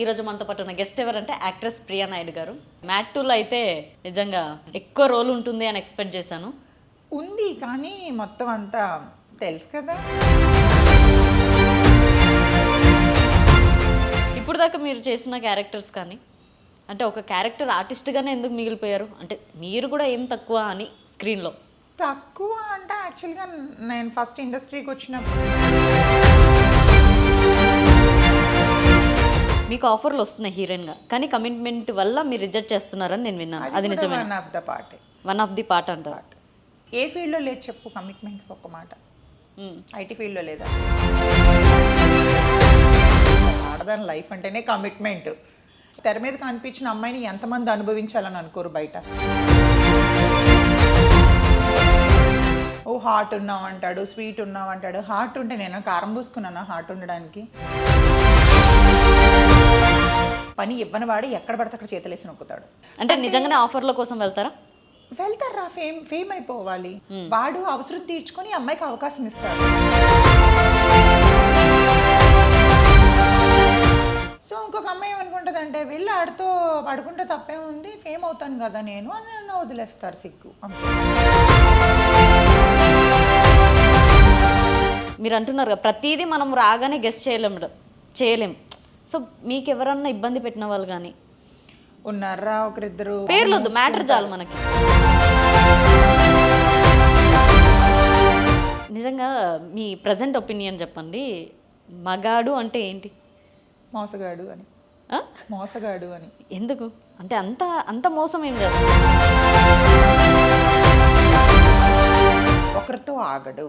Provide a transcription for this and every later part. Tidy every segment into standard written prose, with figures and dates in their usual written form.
ఈరోజు మనతో పాటు ఉన్న గెస్ట్ ఎవరంటే యాక్ట్రెస్ ప్రియా నాయుడు గారు. మ్యాట్ 2లో అయితే నిజంగా ఎక్కువ రోల్ ఉంటుంది అని ఎక్స్పెక్ట్ చేశాను. ఉంది కానీ మొత్తం అంతా తెలుసు కదా. ఇప్పుడు దాకా మీరు చేసిన క్యారెక్టర్స్ కానీ అంటే ఒక క్యారెక్టర్ ఆర్టిస్ట్గానే ఎందుకు మిగిలిపోయారు? అంటే మీరు కూడా ఏం తక్కువ అని స్క్రీన్లో? తక్కువ అంటే యాక్చువల్గా నేను ఫస్ట్ ఇండస్ట్రీకి వచ్చినప్పుడు మీకు ఆఫర్లు వస్తున్నాయి హీరోయిన్గా, కానీ కమిట్మెంట్ వల్ల మీరు రిజెక్ట్ చేస్తున్నారని నేను విన్నాను. అది నిజమే? One of the part. One of the part అంటారు. ఏ ఫీల్డ్లో లేదు చెప్పు కమిట్మెంట్స్? ఒక్క మాట. ఐటీ ఫీల్డ్లో లేదా? ఆడదాని లైఫ్ అంటేనే కమిట్మెంట్. తెర మీద కనిపించిన అమ్మాయిని ఎంతమంది అనుభవించాలని అనుకోరు బయట. ఓ హార్ట్ ఉన్నావు అంటాడు, స్వీట్ ఉన్నావు అంటాడు. హార్ట్ ఉంటే నేను కారం పూసుకున్నానా హార్ట్ ఉండడానికి? పని ఇవ్వని వాడు ఎక్కడ పడితే అక్కడ చేతులేసి నొక్కుతాడు. అంటే నిజంగానే ఆఫర్ల కోసం వెళ్తారా? వెళ్తారా? ఫేమ్ అయిపోవాలి. వాడు అవసరం తీర్చుకొని అమ్మాయికి అవకాశం ఇస్తాడు. సో ఇంకొక అమ్మాయి ఏమనుకుంటుంది అంటే వీళ్ళు ఆడితో పడుకుంటే తప్పే ఉంది, ఫేమ్ అవుతాను కదా నేను అని నన్ను వదిలేస్తారు. సిగ్గు. మీరు అంటున్నారు కదా ప్రతిదీ మనం రాగానే గెస్ట్ చేయలేం. సో మీకు ఎవరన్నా ఇబ్బంది పెట్టిన వాళ్ళు కానీ ఉన్నారా? ఒకరిద్దరు పేర్లు వద్దు, మ్యాటర్ చాలు మనకి. నిజంగా మీ ప్రజెంట్ ఒపీనియన్ చెప్పండి. మగాడు అంటే ఏంటి? మోసగాడు అని. మోసగాడు అని ఎందుకు అంటే అంత మోసం ఏం చేస్తారు? ఒకరితో ఆగడు.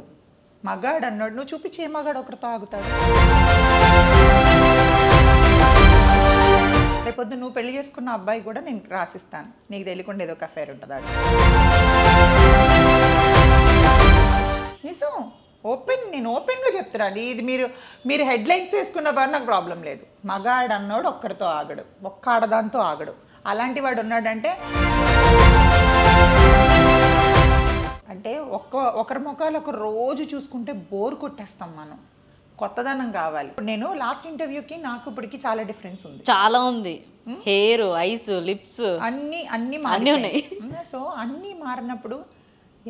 మగాడు అన్నాడు, నువ్వు చూపించే మగాడు ఒకరితో ఆగుతాడు. రేపొద్దు నువ్వు పెళ్లి చేసుకున్న అబ్బాయి కూడా నేను రాసిస్తాను, నీకు తెలియకుండా ఏదో ఒక అఫైర్ ఉంటుంది. నిజం, నేను ఓపెన్గా చెప్తున్నాను. ఇది మీరు హెడ్లైన్స్ తీసుకున్న బాగా నాకు ప్రాబ్లం లేదు. మగాడు అన్నాడు ఒక్కరితో ఆగడు, ఒక్క ఆడదాంతో ఆగడు. అలాంటి వాడు ఉన్నాడంటే అంటే ఒకరి ముఖాలు ఒక రోజు చూసుకుంటే బోర్ కొట్టేస్తాం మనం. కొత్తదనం కావాలి. నేను లాస్ట్ ఇంటర్వ్యూకి నాకు ఇప్పటికి చాలా డిఫరెన్స్ ఉంది. చాలా ఉంది. హెయిర్, ఐస్, లిప్స్ అన్నీ ఉన్నాయి. సో అన్నీ మారినప్పుడు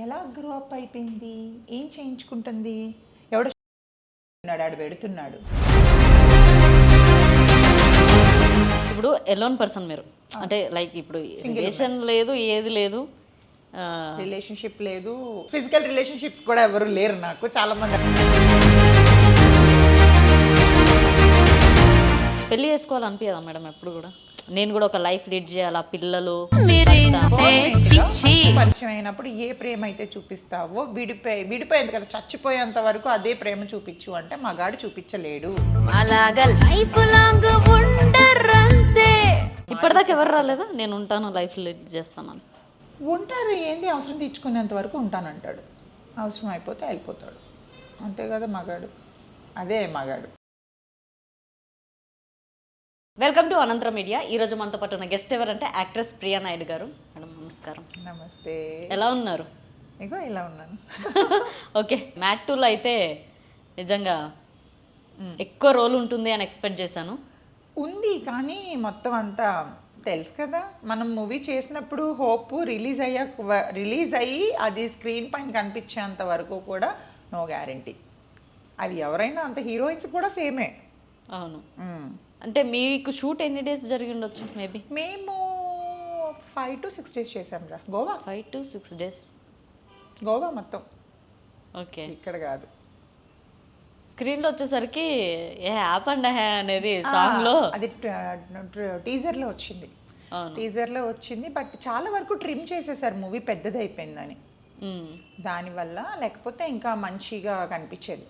ఎలా గ్రో అప్ అయిపోయింది, ఏం చేయించుకుంటుంది, ఎవడో ఆడు పెడుతున్నాడు. ఇప్పుడు ఎలోన్ పర్సన్ మీరు, అంటే లైక్ ఇప్పుడు రిలేషన్ లేదు, ఏది లేదు, రిలేషన్షిప్ లేదు, ఫిజికల్ రిలేషన్షిప్స్ కూడా ఎవరు లేరు నాకు. చాలా మంది పెళ్లి చేసుకోవాలనిపించదా మేడం ఎప్పుడు కూడా? నేను కూడా ఒక లైఫ్ లీడ్ చేయాలి, పిల్లలు. పరిచయం అయినప్పుడు ఏ ప్రేమ అయితే చూపిస్తావో విడిపోయేది కదా, చచ్చిపోయేంత వరకు అదే ప్రేమ చూపించు అంటే మగాడు చూపించలేడు. ఇప్పటిదాకా ఎవరు రాలేదా నేను ఉంటాను లైఫ్ లీడ్ చేస్తాను? ఉంటారు. ఏంది అవసరం తీర్చుకునేంత వరకు ఉంటానంటాడు, అవసరం అయిపోతే వెళ్ళిపోతాడు. అంతే కదా మగాడు, అదే మగాడు. వెల్కమ్ టు అనంతరం మీడియా. ఈరోజు మనతో పాటు ఉన్న గెస్ట్ ఎవరంటే యాక్ట్రెస్ ప్రియా నాయుడు గారు. మేడం నమస్కారం. నమస్తే. ఎలా ఉన్నారు? ఇగో ఇలా ఉన్నాను. ఓకే, మ్యాట్ 2లో అయితే నిజంగా ఎక్కువ రోల్ ఉంటుంది అని ఎక్స్పెక్ట్ చేశాను. ఉంది కానీ మొత్తం అంతా తెలుసు కదా. మనం మూవీ చేసినప్పుడు హోప్ రిలీజ్ అయ్యి అది స్క్రీన్ పైన కనిపించేంత వరకు కూడా నో గ్యారంటీ. అది ఎవరైనా అంత హీరోయిన్స్ కూడా సేమే. అవును. అంటే మీకు షూట్ ఎన్ని డేస్ జరిగి ఉండొచ్చు? మేబీ మేము 5 to 6 days చేసాం రా. Goa 5 to 6 days. గోవా మొత్తం. ఓకే, ఇక్కడ కాదు. స్క్రీన్లో వచ్చేసరికి ఏ యాప్ అండ్ హే అనేది సాంగ్లో అది టీజర్లో వచ్చింది. టీజర్లో వచ్చింది, బట్ చాలా వరకు ట్రిమ్ చేసేసారు మూవీ పెద్దది అయిపోయిందని. దానివల్ల లేకపోతే ఇంకా మంచిగా కనిపించేది.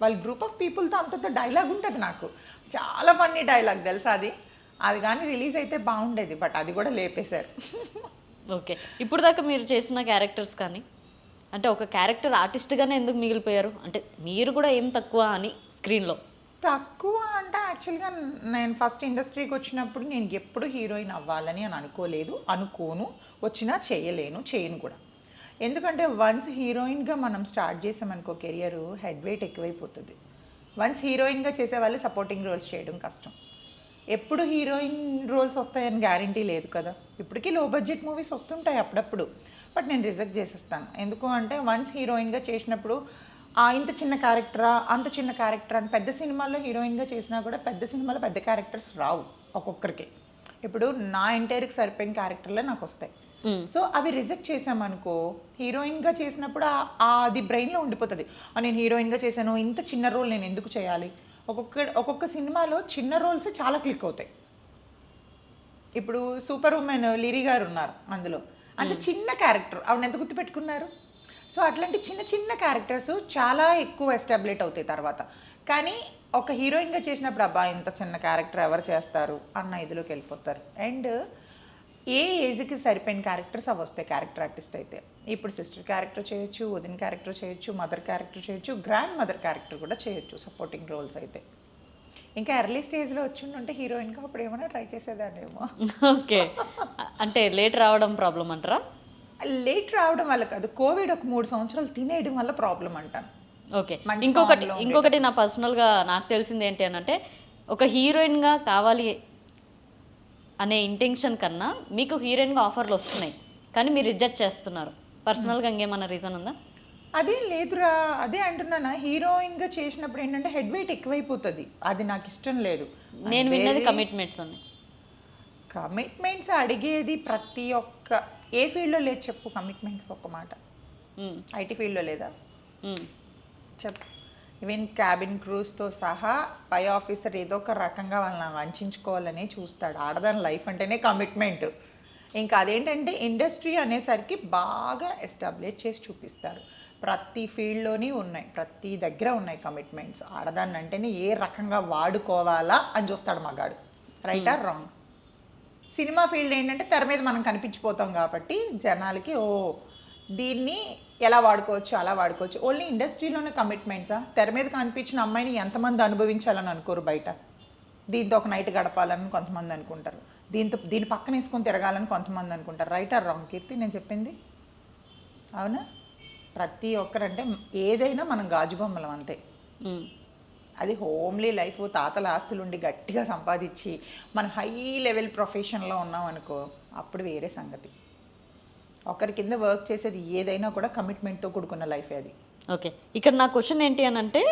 వాళ్ళ గ్రూప్ ఆఫ్ పీపుల్తో అంత డైలాగ్ ఉంటుంది. నాకు చాలా ఫన్నీ డైలాగ్ తెలుసా అది కానీ రిలీజ్ అయితే బాగుండేది, బట్ అది కూడా లేపేశారు. ఓకే, ఇప్పుడు దాకా మీరు చేసిన క్యారెక్టర్స్ కానీ అంటే ఒక క్యారెక్టర్ ఆర్టిస్ట్గానే ఎందుకు మిగిలిపోయారు? అంటే మీరు కూడా ఏం తక్కువ అని స్క్రీన్లో? తక్కువ అంటే యాక్చువల్గా నేను ఫస్ట్ ఇండస్ట్రీకి వచ్చినప్పుడు నేను ఎప్పుడు హీరోయిన్ అవ్వాలని అని అనుకోను, వచ్చినా చేయను కూడా. ఎందుకంటే వన్స్ హీరోయిన్గా మనం స్టార్ట్ చేసామనుకో కెరియర్ హెడ్ వెయిట్ ఎక్కువైపోతుంది. వన్స్ హీరోయిన్గా చేసే వాళ్ళు సపోర్టింగ్ రోల్స్ చేయడం కష్టం. ఎప్పుడు హీరోయిన్ రోల్స్ వస్తాయని గ్యారంటీ లేదు కదా. ఇప్పటికీ లో బడ్జెట్ మూవీస్ వస్తుంటాయి అప్పుడప్పుడు, బట్ నేను రిజెక్ట్ చేసేస్తాను. ఎందుకు అంటే వన్స్ హీరోయిన్గా చేసినప్పుడు ఇంత చిన్న క్యారెక్టరా అంత చిన్న క్యారెక్టర్ అని పెద్ద సినిమాల్లో హీరోయిన్గా చేసినా కూడా పెద్ద సినిమాలో పెద్ద క్యారెక్టర్స్ రావు ఒక్కొక్కరికి. ఇప్పుడు నా ఎంటైర్కి సరిపోయిన క్యారెక్టర్లే నాకు వస్తాయి. సో అవి రిజెక్ట్ చేసామనుకో, హీరోయిన్గా చేసినప్పుడు అది బ్రెయిన్లో ఉండిపోతుంది. నేను హీరోయిన్గా చేశాను, ఇంత చిన్న రోల్ నేను ఎందుకు చేయాలి. ఒక్కొక్క సినిమాలో చిన్న రోల్స్ చాలా క్లిక్ అవుతాయి. ఇప్పుడు సూపర్ ఉమెన్ లిరి గారు ఉన్నారు అందులో, అంత చిన్న క్యారెక్టర్ ఆవిడ ఎంత గుర్తుపెట్టుకున్నారు. సో అట్లాంటి చిన్న చిన్న క్యారెక్టర్స్ చాలా ఎక్కువ ఎస్టాబ్లిష్ అవుతాయి తర్వాత. కానీ ఒక హీరోయిన్గా చేసినప్పుడు అబ్బా ఇంత చిన్న క్యారెక్టర్ ఎవరు చేస్తారు అన్న ఇదిలోకి వెళ్ళిపోతారు. అండ్ ఏ ఏజ్కి సరిపోయిన క్యారెక్టర్స్ అవి వస్తాయి క్యారెక్టర్ ఆర్టిస్ట్ అయితే. ఇప్పుడు సిస్టర్ క్యారెక్టర్ చేయొచ్చు, వదిన క్యారెక్టర్ చేయొచ్చు, మదర్ క్యారెక్టర్ చేయొచ్చు, గ్రాండ్ మదర్ క్యారెక్టర్ కూడా చేయొచ్చు సపోర్టింగ్ రోల్స్ అయితే. ఇంకా ఎర్లీ స్టేజ్లో వచ్చిందంటే హీరోయిన్గా అప్పుడు ఏమైనా ట్రై చేసేదాన్నేమో. ఓకే, అంటే లేట్ రావడం ప్రాబ్లం అంటారా? లేట్ రావడం వల్ల కాదు, కోవిడ్ ఒక 3 సంవత్సరాలు తినేయడం వల్ల ప్రాబ్లం అంటాను. ఓకే, ఇంకొకటి నా పర్సనల్గా నాకు తెలిసింది ఏంటి అని అంటే, ఒక హీరోయిన్గా కావాలి అనే ఇంటెన్షన్ కన్నా మీకు హీరోయిన్గా ఆఫర్లు వస్తున్నాయి కానీ మీరు రిజెక్ట్ చేస్తున్నారు. పర్సనల్గా ఇంకేమన్నా రీజన్ ఉందా? అదేం లేదురా, అదే అంటున్నానా, హీరోయిన్గా చేసినప్పుడు ఏంటంటే హెడ్ వెయిట్ ఎక్కువైపోతుంది, అది నాకు ఇష్టం లేదు. నేను విన్నది కమిట్మెంట్స్ అని. కమిట్మెంట్స్ అడిగేది ప్రతి ఒక్క ఏ ఫీల్డ్లో లేదు చెప్పు కమిట్మెంట్స్. ఒక్క మాట, ఐటీ ఫీల్డ్లో లేదా చెప్పు. ఈవెన్ క్యాబిన్ క్రూస్తో సహా పై ఆఫీసర్ ఏదో ఒక రకంగా వాళ్ళని వంచుకోవాలని చూస్తాడు. ఆడదాని లైఫ్ అంటేనే కమిట్మెంట్. ఇంకా అదేంటంటే ఇండస్ట్రీ అనేసరికి బాగా ఎస్టాబ్లిష్ చేసి చూపిస్తారు. ప్రతి ఫీల్డ్లోని ఉన్నాయి, ప్రతి దగ్గర ఉన్నాయి కమిట్మెంట్స్. ఆడదాన్ని అంటేనే ఏ రకంగా వాడుకోవాలా అని చూస్తాడు మగాడు. Right are wrong? Cinema field ఏంటంటే తెర మీద మనం కనిపించిపోతాం కాబట్టి జనాలకి దీన్ని ఎలా వాడుకోవచ్చు అలా వాడుకోవచ్చు. ఓన్లీ ఇండస్ట్రీలోనే కమిట్మెంట్సా? తెర మీద కనిపించిన అమ్మాయిని ఎంతమంది అనుభవించాలని అనుకోరు బయట. దీంతో ఒక నైట్ గడపాలని కొంతమంది అనుకుంటారు, దీని పక్కన వేసుకొని తిరగాలని కొంతమంది అనుకుంటారు. రైట్ ఆర్ రాంగ్ కీర్తి నేను చెప్పింది? అవునా? ప్రతి ఒక్కరంటే ఏదైనా మనం గాజు బొమ్మలం అంతే. అది హోమ్లీ లైఫ్, తాతల ఆస్తులు ఉండి గట్టిగా సంపాదించి మన హై లెవెల్ ప్రొఫెషన్లో ఉన్నాం అనుకో, అప్పుడు వేరే సంగతి. ఒకరి కింద వర్క్ చేసేది ఏదైనా కూడా కమిట్మెంట్తో కూడుకున్న లైఫే అది. ఓకే, ఇక్కడ నా క్వశ్చన్ ఏంటి అని అంటే,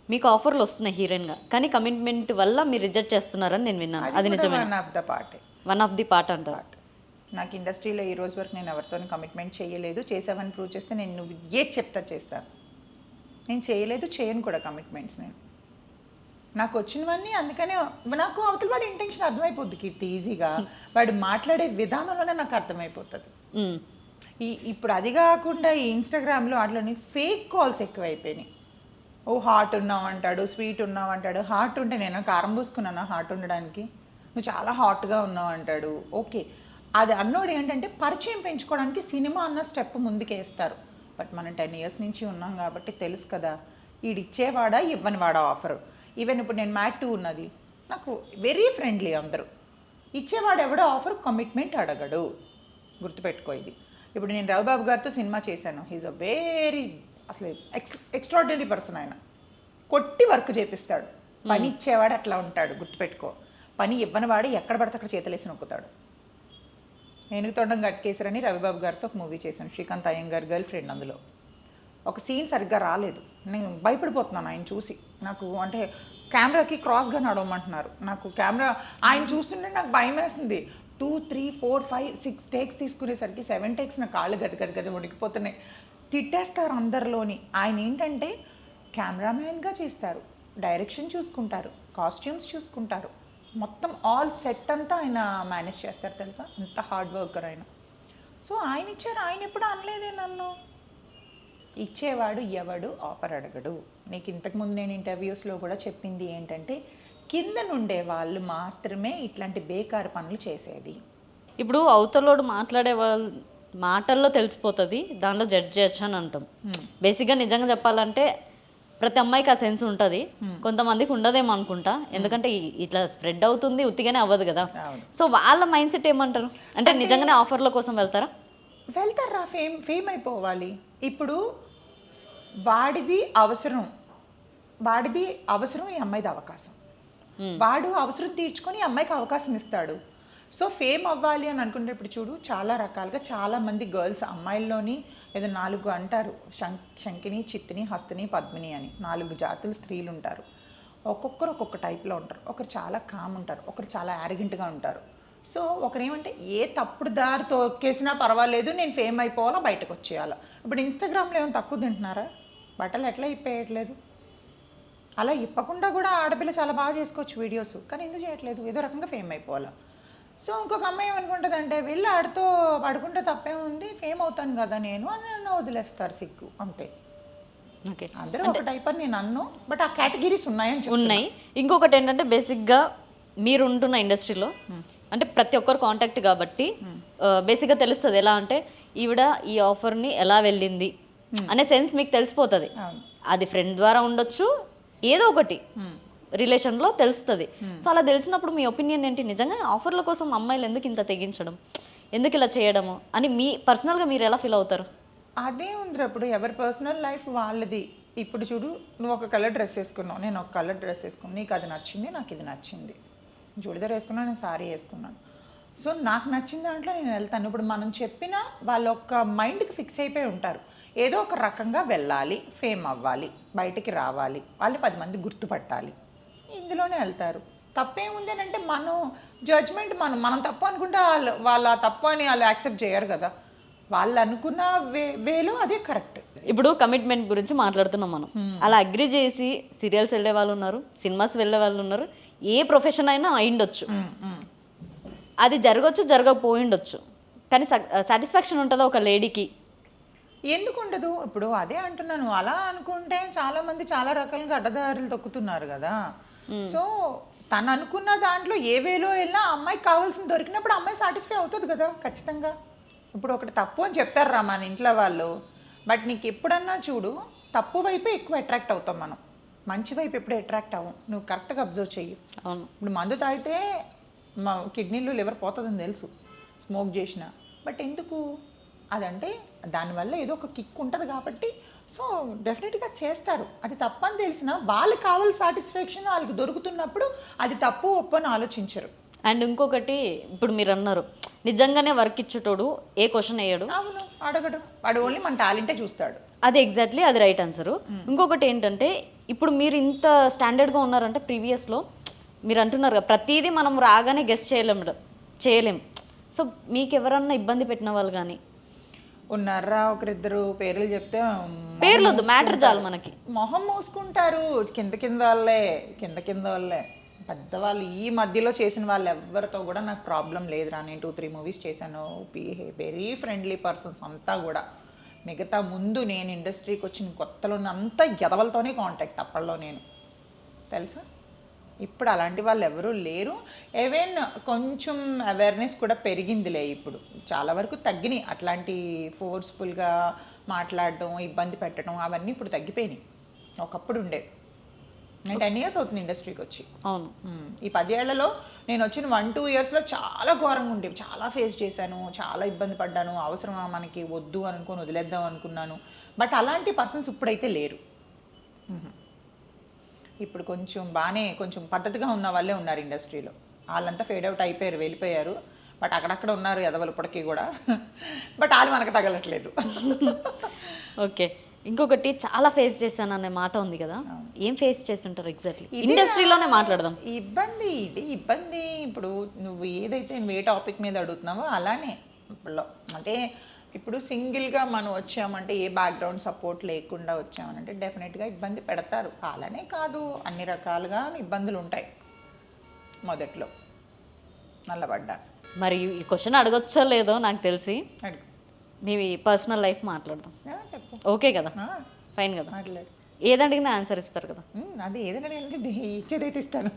మీకు ఆఫర్లు వస్తున్నాయి హీరోయిన్గా కానీ కమిట్మెంట్ వల్ల మీరు రిజెక్ట్ చేస్తున్నారని నేను విన్నాను. అది నిజమే? వన్ ఆఫ్ ది పార్ట్ అంటారు. నాకు ఇండస్ట్రీలో ఈ రోజు వరకు నేను ఎవరితో కమిట్మెంట్ చేయలేదు. చేసావని ప్రూవ్ చేస్తే నేను నువ్వు ఏది చెప్తా చేస్తాను. నేను చేయలేదు, చేయను కూడా కమిట్మెంట్స్. నేను నాకు వచ్చినవన్నీ అందుకనే నాకు అవతల వాడి ఇంటెన్షన్ అర్థమైపోద్ది కీర్తి ఈజీగా. వాడు మాట్లాడే విధానంలోనే నాకు అర్థమైపోతుంది. ఇప్పుడు అది కాకుండా ఈ ఇన్స్టాగ్రామ్లో అట్లని ఫేక్ కాల్స్ ఎక్కువైపోయినాయి. హాట్ ఉన్నావు అంటాడు, స్వీట్ ఉన్నావు అంటాడు. హాట్ ఉంటే నేను కారం పూసుకున్నాను హాట్ ఉండడానికి, నువ్వు చాలా హాట్గా ఉన్నావు అంటాడు. ఓకే, అది అన్నోడు ఏంటంటే పరిచయం పెంచుకోవడానికి సినిమా అన్న స్టెప్ ముందుకేస్తారు. బట్ మనం 10 years నుంచి ఉన్నాం కాబట్టి తెలుసు కదా, ఈడిచ్చేవాడా ఇవ్వని వాడా ఆఫరు. ఈవెన్ ఇప్పుడు నేను మ్యాట్ 2 ఉన్నది, నాకు వెరీ ఫ్రెండ్లీ అందరూ. ఇచ్చేవాడు ఎవడో ఆఫర్, కమిట్మెంట్ అడగడు. గుర్తుపెట్టుకో ఇది. ఇప్పుడు నేను రవిబాబు గారితో సినిమా చేశాను. హీజ్ అ వెరీ అసలు ఎక్స్ట్రాడినరీ పర్సన్. ఆయన కొట్టి వర్క్ చేపిస్తాడు. పని ఇచ్చేవాడు అట్లా ఉంటాడు, గుర్తుపెట్టుకో. పని ఇవ్వని వాడు ఎక్కడ పడితే అక్కడ చేతులేసి నొక్కుతాడు. ఏనుగు తొండం గట్కేసరని రవిబాబు గారితో ఒక మూవీ చేశాను, శ్రీకాంత్ అయ్యంగార్ గర్ల్ ఫ్రెండ్. అందులో ఒక సీన్ సరిగ్గా రాలేదు, నేను భయపడిపోతున్నాను ఆయన చూసి. నాకు అంటే కెమెరాకి క్రాస్గా నడవమంటున్నారు, నాకు కెమెరా ఆయన చూస్తుంటే నాకు భయం వేస్తుంది. 2, 3, 4, 5, 6 టేక్స్ తీసుకునేసరికి 7 టేక్స్ నా కాళ్ళు గజ వణికిపోతున్నాయి. తిట్టేస్తారు అందరిలోని. ఆయన ఏంటంటే కెమెరామ్యాన్గా చేస్తారు, డైరెక్షన్ చూసుకుంటారు, కాస్ట్యూమ్స్ చూసుకుంటారు, మొత్తం ఆల్ సెట్ అంతా ఆయన మేనేజ్ చేస్తారు తెలుసా, అంత హార్డ్ వర్కర్ ఆయన. సో ఆయన ఇచ్చారు, ఆయన ఎప్పుడు అనలేదే నన్ను. ఇచ్చేవాడు ఎవడు ఆఫర్ అడగడు. నీకు ఇంతకుముందు నేను ఇంటర్వ్యూస్లో కూడా చెప్పింది ఏంటంటే, కింద నుండే వాళ్ళు మాత్రమే ఇట్లాంటి బేకారు పనులు చేసేది. ఇప్పుడు అవతలోడు మాట్లాడే వాళ్ళు మాటల్లో తెలిసిపోతుంది, దాంట్లో జడ్జ్ చేయొచ్చు అని అంటాం. బేసిక్గా నిజంగా చెప్పాలంటే ప్రతి అమ్మాయికి ఆ సెన్స్ ఉంటుంది, కొంతమందికి ఉండదేమో అనుకుంటా. ఎందుకంటే ఇట్లా స్ప్రెడ్ అవుతుంది, ఉత్తిగానే అవ్వదు కదా. సో వాళ్ళ మైండ్ సెట్ ఏమంటారు అంటే, నిజంగానే ఆఫర్ల కోసం వెళ్తారా? ఫేమ్ అయిపోవాలి. ఇప్పుడు వాడిది అవసరం ఈ అమ్మాయిది అవకాశం. వాడు అవసరం తీర్చుకొని అమ్మాయికి అవకాశం ఇస్తాడు. సో ఫేమ్ అవ్వాలి అని అనుకుంటే ఇప్పుడు చూడు చాలా రకాలుగా చాలా మంది గర్ల్స్ అమ్మాయిల్లోని ఏదో 4 అంటారు, శంకిని, చిత్తిని, హస్తిని, పద్మిని అని 4 జాతుల స్త్రీలు ఉంటారు. ఒక్కొక్కరు ఒక్కొక్క టైప్లో ఉంటారు. ఒకరు చాలా కామ్ ఉంటారు, ఒకరు చాలా యారగెంట్గా ఉంటారు. సో ఒకరేమంటే ఏ తప్పుడు దారి తొక్కేసినా పర్వాలేదు, నేను ఫేమ్ అయిపోవాలా, బయటకు వచ్చేయాలా. ఇప్పుడు ఇన్స్టాగ్రామ్లో ఏమైనా తక్కువ తింటున్నారా? బట్టలు ఎట్లా ఇప్పేయట్లేదు? అలా ఇప్పకుండా కూడా ఆడపిల్ల చాలా బాగా చేసుకోవచ్చు వీడియోస్, కానీ ఎందుకు చేయట్లేదు? ఏదో రకంగా ఫేమ్ అయిపోవాలా. సో ఇంకొక అమ్మాయి ఏమనుకుంటుందంటే వెళ్ళి ఆడితో పడుకుంటే తప్పే ఉంది, ఫేమ్ అవుతాను కదా నేను అని నన్ను వదిలేస్తారు, సిగ్గు అంతే. ఓకే, అందరూ ఒక టైప్ అని నేను అన్ను, బట్ ఆ కేటగిరీస్ ఉన్నాయని ఉన్నాయి. ఇంకొకటి ఏంటంటే బేసిక్గా మీరు ఉంటున్న ఇండస్ట్రీలో అంటే ప్రతి ఒక్కరు కాంటాక్ట్ కాబట్టి బేసిక్గా తెలుస్తుంది ఎలా అంటే ఈవిడ ఈ ఆఫర్ని ఎలా వెళ్ళింది అనే సెన్స్ మీకు తెలిసిపోతుంది. అది ఫ్రెండ్ ద్వారా ఉండొచ్చు, ఏదో ఒకటి రిలేషన్లో తెలుస్తుంది. సో అలా తెలిసినప్పుడు మీ ఒపీనియన్ ఏంటి? నిజంగా ఆఫర్ల కోసం అమ్మాయిలు ఎందుకు ఇంత తెగించడం, ఎందుకు ఇలా చేయడము అని మీ పర్సనల్గా మీరు ఎలా ఫీల్ అవుతారు? అదే ఉంది. అప్పుడు ఎవరి పర్సనల్ లైఫ్ వాళ్ళది. ఇప్పుడు చూడు, నువ్వు ఒక కలర్ డ్రెస్ వేసుకున్నావు, నేను ఒక కలర్ డ్రెస్ వేసుకున్నాను, నీకు అది నచ్చింది, నాకు ఇది నచ్చింది. చూడిదార్ వేసుకున్నాను, నేను సారీ వేసుకున్నాను. సో నాకు నచ్చిన దాంట్లో నేను వెళ్తాను. ఇప్పుడు మనం చెప్పినా వాళ్ళ ఒక్క మైండ్కి ఫిక్స్ అయిపోయి ఉంటారు, ఏదో ఒక రకంగా వెళ్ళాలి, ఫేమ్ అవ్వాలి, బయటికి రావాలి, వాళ్ళు 10 మంది గుర్తుపట్టాలి, ఇందులోనే వెళ్తారు. తప్పేముంది అని అంటే మనం జడ్జ్మెంట్ మనం తప్పు అనుకుంటే వాళ్ళ తప్పు అని వాళ్ళు యాక్సెప్ట్ చేయరు కదా. వాళ్ళు అనుకున్న వేలో అదే కరెక్ట్. ఇప్పుడు కమిట్మెంట్ గురించి మాట్లాడుతున్నాం మనం. అలా అగ్రి చేసి సీరియల్స్ వెళ్ళే వాళ్ళు ఉన్నారు, సినిమాస్ వెళ్ళే వాళ్ళు ఉన్నారు, ఏ ప్రొఫెషన్ అయినా అయిండొచ్చు, అది జరగచ్చు, జరగకపోయిండొచ్చు, కానీ సాటిస్ఫాక్షన్ ఉంటుందా ఒక లేడీకి? ఎందుకు ఉండదు? ఇప్పుడు అదే అంటున్నాను, అలా అనుకుంటే చాలా మంది చాలా రకాలుగా అడ్డదారులు తొక్కుతున్నారు కదా. సో తను అనుకున్న దాంట్లో ఏ వేలో వెళ్ళినా అమ్మాయికి కావాల్సింది దొరికినప్పుడు అమ్మాయి సాటిస్ఫై అవుతుంది కదా ఖచ్చితంగా. ఇప్పుడు ఒకటి తప్పు అని చెప్తారు మన ఇంట్లో వాళ్ళు, బట్ నీకు ఎప్పుడన్నా చూడు తప్పు వైపే ఎక్కువ అట్రాక్ట్ అవుతాం మనం, మంచి వైపు ఎప్పుడు అట్రాక్ట్ అవ్వం. నువ్వు కరెక్ట్గా అబ్జర్వ్ చెయ్యి. అవును, ఇప్పుడు మందు తాగితే మా కిడ్నీలు లివర్ పోతుందని తెలుసు స్మోక్ చేసిన, బట్ ఎందుకు అదంటే దానివల్ల ఏదో ఒక కిక్ ఉంటుంది కాబట్టి సో డెఫినెట్గా చేస్తారు. అది తప్పని తెలిసినా వాళ్ళకి కావాల్సిన సాటిస్ఫాక్షన్ వాళ్ళకి దొరుకుతున్నప్పుడు అది తప్పు ఒప్పు అని ఆలోచించరు. అండ్ ఇంకొకటి ఇప్పుడు మీరు అన్నారు నిజంగానే వర్క్ ఇచ్చేటోడు ఏ క్వశ్చన్ వేయడు, అవును, అడగడు, వాడు ఓన్లీ మన టాలెంటే చూస్తాడు. అది ఎగ్జాక్ట్లీ అది రైట్ ఆన్సరు. ఇంకొకటి ఏంటంటే ఇప్పుడు మీరు ఇంత స్టాండర్డ్గా ఉన్నారంటే ప్రీవియస్లో మీరు అంటున్నారు కదా ప్రతిదీ మనం రాగానే గెస్ట్ చేయలేం. సో మీకు ఎవరన్నా ఇబ్బంది పెట్టిన వాళ్ళు కానీ ఉన్నారా? ఒకరిద్దరు పేర్లు చెప్తే పేర్లు వద్దు, మ్యాటర్ చాలు మనకి. మొహం మూసుకుంటారు, కింద వాళ్ళే పెద్దవాళ్ళు. ఈ మధ్యలో చేసిన వాళ్ళు ఎవరితో కూడా నాకు ప్రాబ్లం లేదురా, నేను 2-3 మూవీస్ చేశాను, వెరీ ఫ్రెండ్లీ పర్సన్స్ అంతా కూడా. మిగతా ముందు నేను ఇండస్ట్రీకి వచ్చిన కొత్తలో అంతా ఎదవలతోనే కాంటాక్ట్ అప్పట్లో నేను, తెలుసా. ఇప్పుడు అలాంటి వాళ్ళు ఎవరూ లేరు. ఈవెన్ కొంచెం అవేర్నెస్ కూడా పెరిగిందిలే, ఇప్పుడు చాలా వరకు తగ్గినాయి. అట్లాంటి ఫోర్స్ఫుల్గా మాట్లాడడం, ఇబ్బంది పెట్టడం అవన్నీ ఇప్పుడు తగ్గిపోయినాయి. ఒకప్పుడు ఉండే. నేను 10 years అవుతుంది ఇండస్ట్రీకి వచ్చి. అవును, ఈ 10 ఏళ్లలో నేను వచ్చిన 1-2 yearsలో చాలా ఘోరంగా ఉండేవి, చాలా ఫేస్ చేశాను, చాలా ఇబ్బంది పడ్డాను. అవసరమా మనకి, వద్దు అనుకొని వదిలేద్దాం అనుకున్నాను. బట్ అలాంటి పర్సన్స్ ఇప్పుడైతే లేరు. ఇప్పుడు కొంచెం బాగానే కొంచెం పద్ధతిగా ఉన్న వాళ్ళే ఉన్నారు ఇండస్ట్రీలో. వాళ్ళంతా ఫేడ్ అవుట్ అయిపోయారు, వెళ్ళిపోయారు. బట్ అక్కడక్కడ ఉన్నారు ఎదవలు ఇప్పటికీ కూడా, బట్ వాళ్ళు మనకు తగలట్లేదు. ఓకే, ఇంకొకటి చాలా ఫేస్ చేశాను అనే మాట ఉంది కదా, ఏం ఫేస్ చేస్తుంటారు ఎగ్జాక్ట్లీ? ఇండస్ట్రీలోనే మాట్లాడదాం. ఇబ్బంది ఇప్పుడు నువ్వు ఏదైతే ఏ టాపిక్ మీద అడుగుతున్నావో అలానే ఇప్పుడు అంటే ఇప్పుడు సింగిల్గా మనం వచ్చామంటే ఏ బ్యాక్గ్రౌండ్ సపోర్ట్ లేకుండా వచ్చామనంటే డెఫినెట్గా ఇబ్బంది పెడతారు. అలానే కాదు, అన్ని రకాలుగా ఇబ్బందులు ఉంటాయి. మొదట్లో నల్లబడ్డా. మరి ఈ క్వశ్చన్ అడగొచ్చో లేదో నాకు తెలిసి, అడుగు, మీ పర్సనల్ లైఫ్ మాట్లాడదాం. చెప్పు. ఓకే కదా, ఫైన్ కదా, మాట్లాడు. ఏది అడిగినా ఆన్సర్ ఇస్తారు కదా. అది ఏదైనా ఇచ్చేదైతే ఇస్తాను.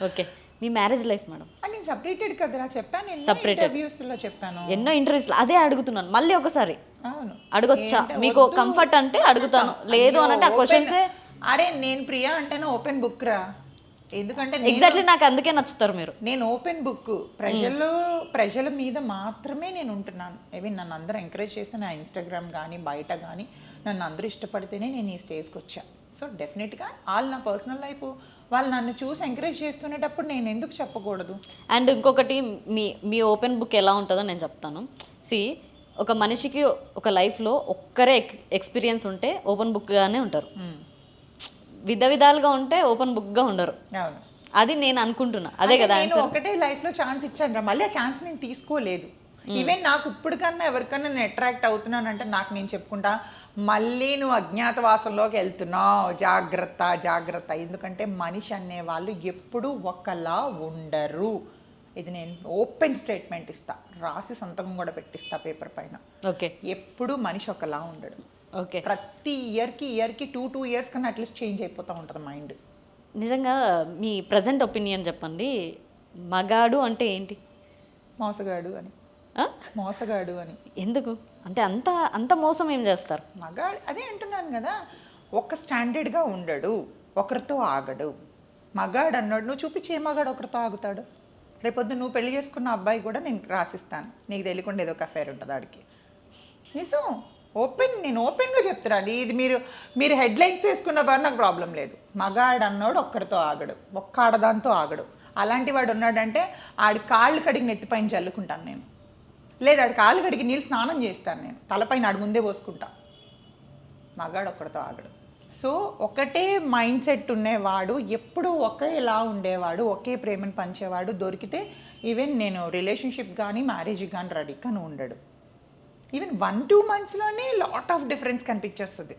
ఓకే, మీ మ్యారేజ్ లైఫ్ మేడం? నేను సపరేటెడ్ కదరా చెప్పాను, సెపరేటెడ్ ఇంటర్వ్యూస్లో చెప్పాను, ఎన్నో ఇంటర్వ్యూస్లో అదే అడుగుతున్నాను. మళ్ళీ ఒకసారి అవును అడగొచ్చా? మీకు కంఫర్ట్ అంటే అడుగుతాను, లేదు అని అంటే ఆ క్వశ్చన్సే. అరే నేను ప్రియా అంటేనే ఓపెన్ బుక్ రా, ఎందుకంటే ఎగ్జాక్ట్లీ నాకు అందుకే నచ్చుతారు మీరు. నేను ఓపెన్ బుక్, ప్రజల మీద మాత్రమే నేను ఉంటున్నాను. ఈవెన్ నన్ను అందరూ ఎంకరేజ్ చేస్తే నా ఇన్స్టాగ్రామ్ కానీ బయట కానీ నన్ను అందరూ ఇష్టపడితేనే నేను ఈ స్టేజ్కి వచ్చా. సో డెఫినెట్గా వాళ్ళు నా పర్సనల్ లైఫ్ వాళ్ళు నన్ను చూసి ఎంకరేజ్ చేస్తునేటప్పుడు నేను ఎందుకు చెప్పకూడదు. అండ్ ఇంకొకటి మీ ఓపెన్ బుక్ ఎలా ఉంటుందో నేను చెప్తాను. ఒక మనిషికి ఒక లైఫ్లో ఒక్కరే ఎక్స్పీరియన్స్ ఉంటే ఓపెన్ బుక్గానే ఉంటారు, విధాలుగా ఉంటే ఓపెన్ బుక్గా ఉండరు. అవును, అది నేను అనుకుంటున్నా. అదే కదా నేను ఒకటే లైఫ్లో ఛాన్స్ ఇచ్చాను రా, మళ్ళీ ఆ ఛాన్స్ నేను తీసుకోలేదు. ఈవెన్ నాకు ఇప్పుడు కన్నా ఎవరికన్నా నేను అట్రాక్ట్ అవుతున్నానంటే నాకు నేను చెప్పుకుంటా, మళ్ళీ నువ్వు అజ్ఞాతవాసంలోకి వెళ్తున్నావు, జాగ్రత్త జాగ్రత్త. ఎందుకంటే మనిషి అనేవాళ్ళు ఎప్పుడూ ఒకలా ఉండరు. ఇది నేను ఓపెన్ స్టేట్మెంట్ ఇస్తా, రాసి సంతకం కూడా పెట్టిస్తా పేపర్ పైన. ఓకే, ఎప్పుడు మనిషి ఒకలా ఉండడు. ఓకే, ప్రతి ఇయర్కి 2 years కన్నా అట్లీస్ట్ చేంజ్ అయిపోతూ ఉంటుంది మైండ్. నిజంగా మీ ప్రజెంట్ ఒపీనియన్ చెప్పండి. మగాడు అంటే ఏంటి? మోసగాడు అని. మోసగాడు అని ఎందుకు అంటే అంత మోసం ఏం చేస్తారు? మగాడు అదే అంటున్నాను కదా, ఒక స్టాండర్డ్గా ఉండడు, ఒకరితో ఆగడు. మగాడు అన్నాడు, నువ్వు చూపించి ఏ మగాడు ఒకరితో ఆగుతాడు? రేపొద్దు నువ్వు పెళ్లి చేసుకున్న అబ్బాయి కూడా నేను రాసిస్తాను, నీకు తెలియకుండా ఏదో ఒక అఫైర్ ఉంటుంది ఆడికి. నిజం, నేను ఓపెన్గా చెప్తున్నాను. ఇది మీరు హెడ్లైన్స్ తీసుకున్న బాగా నాకు ప్రాబ్లం లేదు. మగాడు అన్నాడు ఒక్కరితో ఆగడు, ఒక్క ఆడదాంతో ఆగడు. అలాంటి వాడు ఉన్నాడంటే ఆడి కాళ్ళు కడిగి నెత్తిపైన చల్లుకుంటాను నేను, లేదా ఆడి కాళ్ళు కడిగి నీళ్ళు స్నానం చేస్తాను నేను, తలపైన ఆడి ముందే పోసుకుంటా. మగాడు ఒక్కడితో ఆగడు. సో ఒకటే మైండ్ సెట్ ఉండేవాడు, ఎప్పుడు ఒకేలా ఉండేవాడు, ఒకే ప్రేమను పంచేవాడు దొరికితే ఈవెన్ నేను రిలేషన్షిప్ కానీ మ్యారేజ్ కానీ రెడీ కానీ ఉండడు. ఈవెన్ 1-2 monthsలోనే లాట్ ఆఫ్ డిఫరెన్స్ కనిపించేస్తుంది.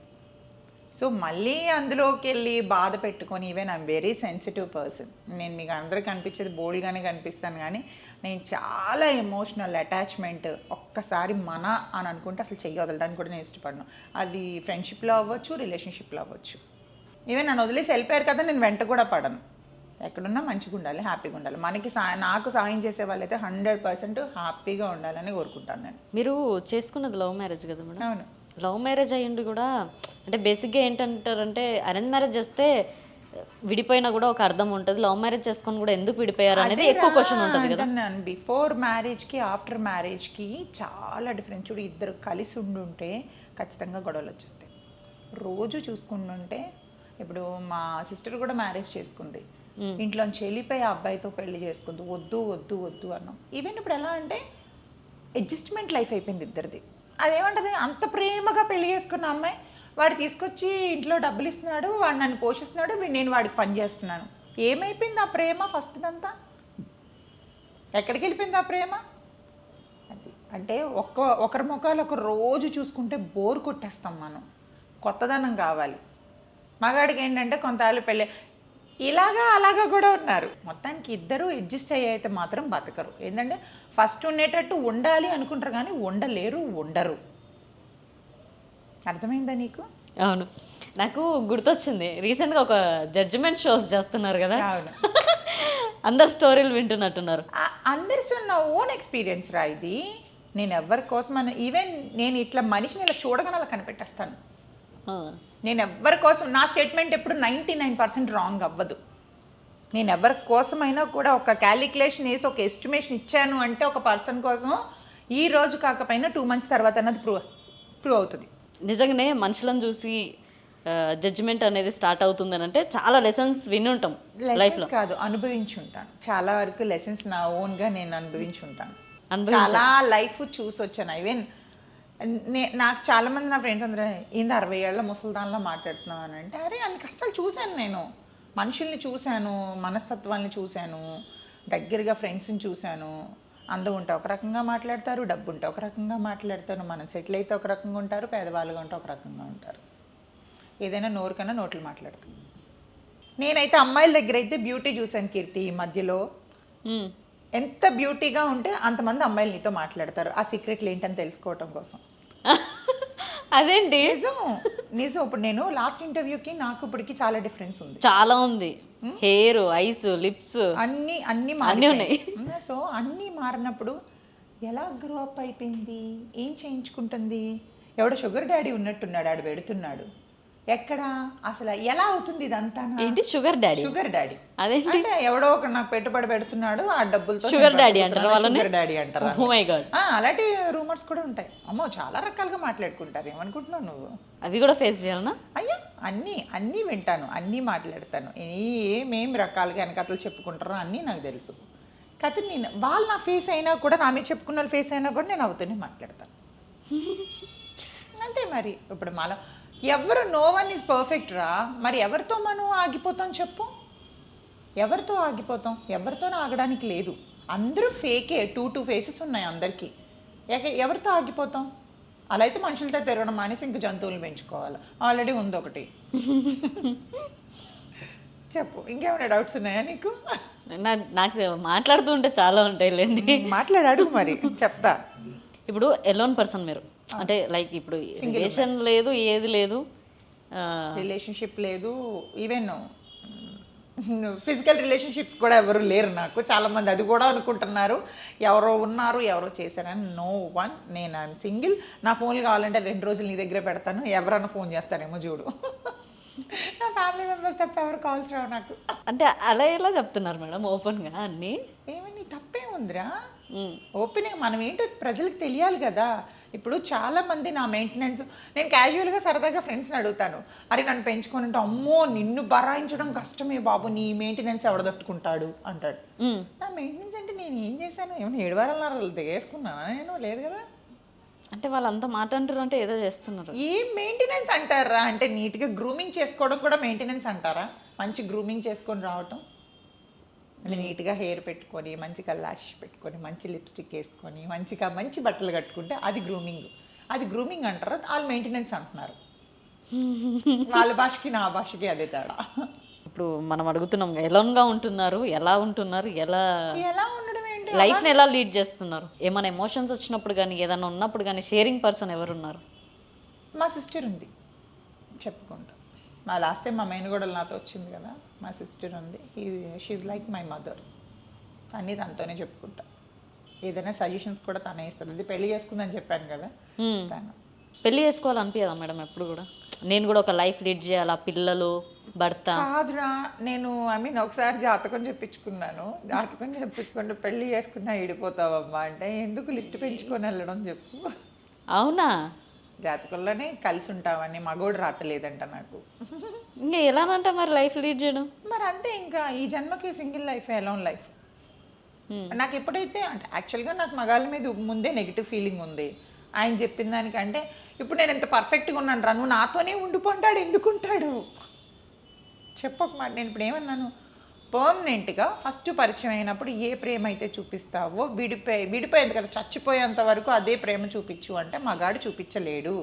సో మళ్ళీ అందులోకి వెళ్ళి బాధ పెట్టుకొని, even I'm very sensitive person. నేను మీకు అందరికీ కనిపించేది బోల్డ్గానే కనిపిస్తాను, కానీ నేను చాలా ఎమోషనల్ అటాచ్మెంట్. ఒక్కసారి అని అనుకుంటే అసలు చెయ్యి వదలడానికి కూడా నేను ఇష్టపడను. అది ఫ్రెండ్షిప్లో అవ్వచ్చు, రిలేషన్షిప్లో అవ్వచ్చు. ఈవెన్ నన్ను వదిలేసి వెళ్ళిపోయారు కదా, నేను వెంట కూడా పడను. ఎక్కడున్నా మంచిగా ఉండాలి, హ్యాపీగా ఉండాలి. మనకి నాకు సాయం చేసే వాళ్ళైతే 100% హ్యాపీగా ఉండాలని కోరుకుంటాను నేను. మీరు చేసుకున్నది లవ్ మ్యారేజ్ కదా మేడం? అవును. లవ్ మ్యారేజ్ అయ్యింది కూడా, అంటే బేసిక్గా ఏంటంటారంటే అరేంజ్ మ్యారేజ్ చేస్తే విడిపోయినా కూడా ఒక అర్థం ఉంటుంది, లవ్ మ్యారేజ్ చేసుకొని కూడా ఎందుకు విడిపోయారు అనేది ఎక్కువ క్వశ్చన్ ఉంటుంది కదా. బిఫోర్ మ్యారేజ్కి ఆఫ్టర్ మ్యారేజ్కి చాలా డిఫరెన్స్. చూడు, ఇద్దరు కలిసి ఉండుంటే ఖచ్చితంగా గొడవలు వచ్చేస్తాయి. రోజు చూసుకుంటుంటే, ఇప్పుడు మా సిస్టర్ కూడా మ్యారేజ్ చేసుకుంది, ఇంట్లోంచి వెళ్ళిపోయి ఆ అబ్బాయితో పెళ్లి చేసుకుంది, వద్దు వద్దు వద్దు అన్నాం. ఈవెన్ ఇప్పుడు ఎలా అంటే అడ్జస్ట్మెంట్ లైఫ్ అయిపోయింది ఇద్దరిది. అదేమంటది, అంత ప్రేమగా పెళ్లి చేసుకున్న అమ్మాయి వాడు తీసుకొచ్చి ఇంట్లో డబ్బులు ఇస్తున్నాడు, వాడు నన్ను పోషిస్తున్నాడు, నేను వాడికి పని చేస్తున్నాను. ఏమైపోయింది ఆ ప్రేమ? ఫస్ట్ అంతా ఎక్కడికి వెళ్ళిపోయింది ఆ ప్రేమ? అది అంటే ఒకరి ముఖాలు ఒక రోజు చూసుకుంటే బోర్ కొట్టేస్తాం మనం, కొత్తదనం కావాలి. మగాడికి ఏంటంటే కొంతకాలం పెళ్ళి అలాగా కూడా ఉన్నారు. మొత్తానికి ఇద్దరు అడ్జస్ట్ అయ్యి మాత్రం బతకరు. ఏంటంటే ఫస్ట్ ఉండేటట్టు ఉండాలి అనుకుంటారు కానీ ఉండరు. అర్థమైందా నీకు? అవును, నాకు గుర్తొచ్చింది, రీసెంట్గా ఒక జడ్జిమెంట్ షోస్ చేస్తున్నారు కదా. అవును. అందరు స్టోరీలు వింటున్నట్టున్నారు. అందరి నా ఓన్ ఎక్స్పీరియన్స్ రా ఇది. నేను ఎవరి కోసం ఈవెన్ నేను ఇట్లా మనిషిని ఇలా చూడగానే అలా కనిపెట్టేస్తాను. నేను ఎవరి కోసం నా స్టేట్మెంట్ ఎప్పుడు 99% రాంగ్ అవ్వదు. నేను ఎవరి కోసమైనా కూడా ఒక క్యాలిక్యులేషన్ వేసి ఒక ఎస్టిమేషన్ ఇచ్చాను అంటే ఒక పర్సన్ కోసం ఈ రోజు కాకపోయినా 2 months తర్వాత అన్నది ప్రూవ్ అవుతుంది. నిజంగానే మనుషులను చూసి జడ్జిమెంట్ అనేది స్టార్ట్ అవుతుందని అంటే చాలా లెసన్స్ విని ఉంటాం లైఫ్లో. కాదు, అనుభవించి ఉంటాను. చాలా వరకు లెసన్స్ నా ఓన్గా నేను అనుభవించి ఉంటాను. చాలా లైఫ్ చూసి వచ్చాను. ఈవెన్ నాకు చాలామంది నా ఫ్రెండ్స్ అందరూ ఏంది 60 ఏళ్ళ ముసలిదానిలో మాట్లాడుతున్నావు అని అంటే, అరే అన్ని కష్టాలు చూశాను నేను, మనుషుల్ని చూశాను, మనస్తత్వాల్ని చూశాను, దగ్గరగా ఫ్రెండ్స్ని చూశాను. అందం ఉంటే ఒక రకంగా మాట్లాడతారు, డబ్బు ఉంటే ఒక రకంగా మాట్లాడతారు, మనం సెటిల్ అయితే ఒక రకంగా ఉంటారు, పేదవాళ్ళుగా ఉంటే ఒక రకంగా ఉంటారు. ఏదైనా నోరుకన్నా నోట్లు మాట్లాడతారు. నేనైతే అమ్మాయిల దగ్గర అయితే బ్యూటీ చూశాను కీర్తి. ఈ మధ్యలో ఎంత బ్యూటీగా ఉంటే అంతమంది అమ్మాయిలు నీతో మాట్లాడతారు, ఆ సీక్రెట్లు ఏంటని తెలుసుకోవటం కోసం. అదేంటి? నిజం. ఇప్పుడు నేను లాస్ట్ ఇంటర్వ్యూకి నాకు ఇప్పటికి చాలా డిఫరెన్స్ ఉంది. చాలా ఉంది. హెయిర్, ఐస్, లిప్స్ అన్ని ఉన్నాయి. సో అన్నీ మారినప్పుడు ఎలా గ్రో అప్ అయిపోయింది, ఏం చేయించుకుంటుంది, ఎవడో షుగర్ డాడీ ఉన్నట్టున్నాడు, ఆడు పెడుతున్నాడు. ఎక్కడ అసలు ఎలా అవుతుంది ఇదంతా? ఏంటి షుగర్ డాడీ? షుగర్ డాడీ అదేంటి? అంటే ఎవడో ఒక నాకు పెట్టుబడి పెడుతున్నాడు, ఆ డబ్బులతో షుగర్ డాడీ అంటారు వాళ్ళని. షుగర్ డాడీ అంటారు. Oh my god. అలాంటి రూమర్స్ కూడా ఉంటాయి. అమ్మో చాలా రకాలుగా మాట్లాడుకుంటారు. ఏమనుకుంటున్నావు నువ్వు? అవి కూడా ఫేస్ చేయాలనా? అయ్యా అన్నీ వింటాను, అన్నీ మాట్లాడతాను. ఏమేం రకాలుగా వెనకతలు చెప్పుకుంటారో అన్నీ నాకు తెలుసు. కథ నేను వాళ్ళు నా ఫేస్ అయినా కూడా, నా మీద చెప్పుకున్న వాళ్ళ ఫేస్ అయినా కూడా నేను అవుతూనే మాట్లాడతాను. అంతే మరి. ఇప్పుడు మనం ఎవరు, నో వన్ ఈజ్ పర్ఫెక్ట్ రా. మరి ఎవరితో మనం ఆగిపోతాం చెప్పు? ఎవరితో ఆగిపోతాం? ఎవరితోనూ ఆగడానికి లేదు. అందరూ ఫేకే. టూ ఫేసెస్ ఉన్నాయి అందరికీ. ఎవరితో ఆగిపోతాం? అలా అయితే మనుషులతో తిరగడం మానేసి ఇంక జంతువులు పెంచుకోవాలి. ఆల్రెడీ ఉంది ఒకటి. చెప్పు, ఇంకేమైనా డౌట్స్ ఉన్నాయా నీకు? నాకు మాట్లాడుతూ ఉంటే చాలా ఉంటాయిలేండి. మాట్లాడాడు మరి చెప్తా. ఇప్పుడు ఎలోన్ పర్సన్ మీరు, అంటే లైక్ ఇప్పుడు రిలేషన్ లేదు, ఏది లేదు, రిలేషన్షిప్ లేదు, ఈవెన్ ఫిజికల్ రిలేషన్షిప్స్ కూడా ఎవరు లేరు నాకు. చాలామంది అది కూడా అనుకుంటున్నారు, ఎవరో ఉన్నారు, ఎవరో చేశారని. No one. నేను ఐఎమ్ సింగిల్. నా ఫోన్లు కావాలంటే 2 రోజులు నీ దగ్గరే పెడతాను, ఎవరన్నా ఫోన్ చేస్తారేమో చూడు. నా ఫ్యామిలీ మెంబర్స్ తప్ప ఎవరు కాల్స్ రావు నాకు. అంటే అలా ఎలా చెప్తున్నారు మేడం ఓపెన్గా అన్నీ? ఏమని తప్పే ఉందిరా? ఓపెన్గా మనం ఏంటో ప్రజలకు తెలియాలి కదా. ఇప్పుడు చాలామంది నా మెయింటెనెన్స్, నేను క్యాజువల్గా సరదాగా ఫ్రెండ్స్ని అడుగుతాను, అరే నన్ను పెంచుకొని అంటే, అమ్మో నిన్ను బరాయించడం కష్టమే బాబు, నీ మెయింటెనెన్స్ ఎవడదట్టుకుంటాడు అంటాడు. నా మెయింటెనెన్స్ అంటే నేను ఏం చేశాను? ఏమైనా 7 వారాలు దిగేసుకున్నానా? నేను లేదు కదా. అంటే వాళ్ళు అంత మాట అంటారు అంటే ఏదో చేస్తున్నారు. ఏం మెయింటెనెన్స్ అంటారా? అంటే నీట్గా గ్రూమింగ్ చేసుకోవడం కూడా మెయింటెనెన్స్ అంటారా? మంచి గ్రూమింగ్ చేసుకొని రావటం అంటే నీట్గా హెయిర్ పెట్టుకొని, మంచిగా లాష్ పెట్టుకొని, మంచి లిప్స్టిక్ వేసుకొని, మంచి బట్టలు కట్టుకుంటే అది గ్రూమింగ్. అది గ్రూమింగ్ అంటారు, వాళ్ళు మెయింటెనెన్స్ అంటున్నారు. వాళ్ళ భాషకి నా భాషకి అదే తేడా. ఇప్పుడు మనం అడుగుతున్నాం ఎలాగా ఉంటున్నారు, ఎలా ఉంటున్నారు, ఎలా ఉండడం ఏంటి? లైఫ్ని ఎలా లీడ్ చేస్తున్నారు? ఏమైనా ఎమోషన్స్ వచ్చినప్పుడు కానీ, ఏదైనా ఉన్నప్పుడు కానీ షేరింగ్ పర్సన్ ఎవరున్నారు? మా సిస్టర్ ఉంది, చెప్పుకుంటా. మా లాస్ట్ టైం మా మేనగోడలు నాతో వచ్చింది కదా, మా సిస్టర్ ఉంది. She's like my mother. అన్నీ తనతోనే చెప్పుకుంటా. ఏదైనా సజెషన్స్ కూడా తనే ఇస్తుంది. అది పెళ్లి చేసుకుందని చెప్పాను కదా, తను. పెళ్లి చేసుకోవాలనిపించదా మేడం ఎప్పుడు కూడా? నేను కూడా ఒక లైఫ్ లీడ్ చేయాలి, ఆ పిల్లలు, భర్త? కాదురా, నేను ఒకసారి జాతకం చెప్పించుకున్నాను. జాతకం చెప్పించుకుంటే పెళ్లి చేసుకున్నా ఈడిపోతావమ్మా అంటే, ఎందుకు లిస్ట్ పెంచుకొని వెళ్ళడం చెప్పు. అవునా? జాతకంలోనే కలిసి ఉంటామని మగోడు రాతలేదంట నాకు. ఇంకా ఎలానంటే మరి లైఫ్ లీడ్ చేయడం? మరి అంతే, ఇంకా ఈ జన్మకి సింగిల్ లైఫ్, ఎలోన్ లైఫ్. నాకు ఎప్పుడైతే అంటే యాక్చువల్గా నాకు మగాళ్ళ మీద ముందే నెగిటివ్ ఫీలింగ్ ఉంది. ఆయన చెప్పిన దానికంటే, ఇప్పుడు నేను ఎంత పర్ఫెక్ట్గా ఉన్నాను రా, నువ్వు నాతోనే ఉండిపోంటాడు, ఎందుకుంటాడు చెప్పక మాట. నేను ఇప్పుడు ఏమన్నాను, పర్మనెంట్గా ఫస్ట్ పరిచయం అయినప్పుడు ఏ ప్రేమ అయితే చూపిస్తావో, విడిపోయేది కదా, చచ్చిపోయేంత వరకు అదే ప్రేమ చూపించు అంటే మగాడు చూపించలేడు.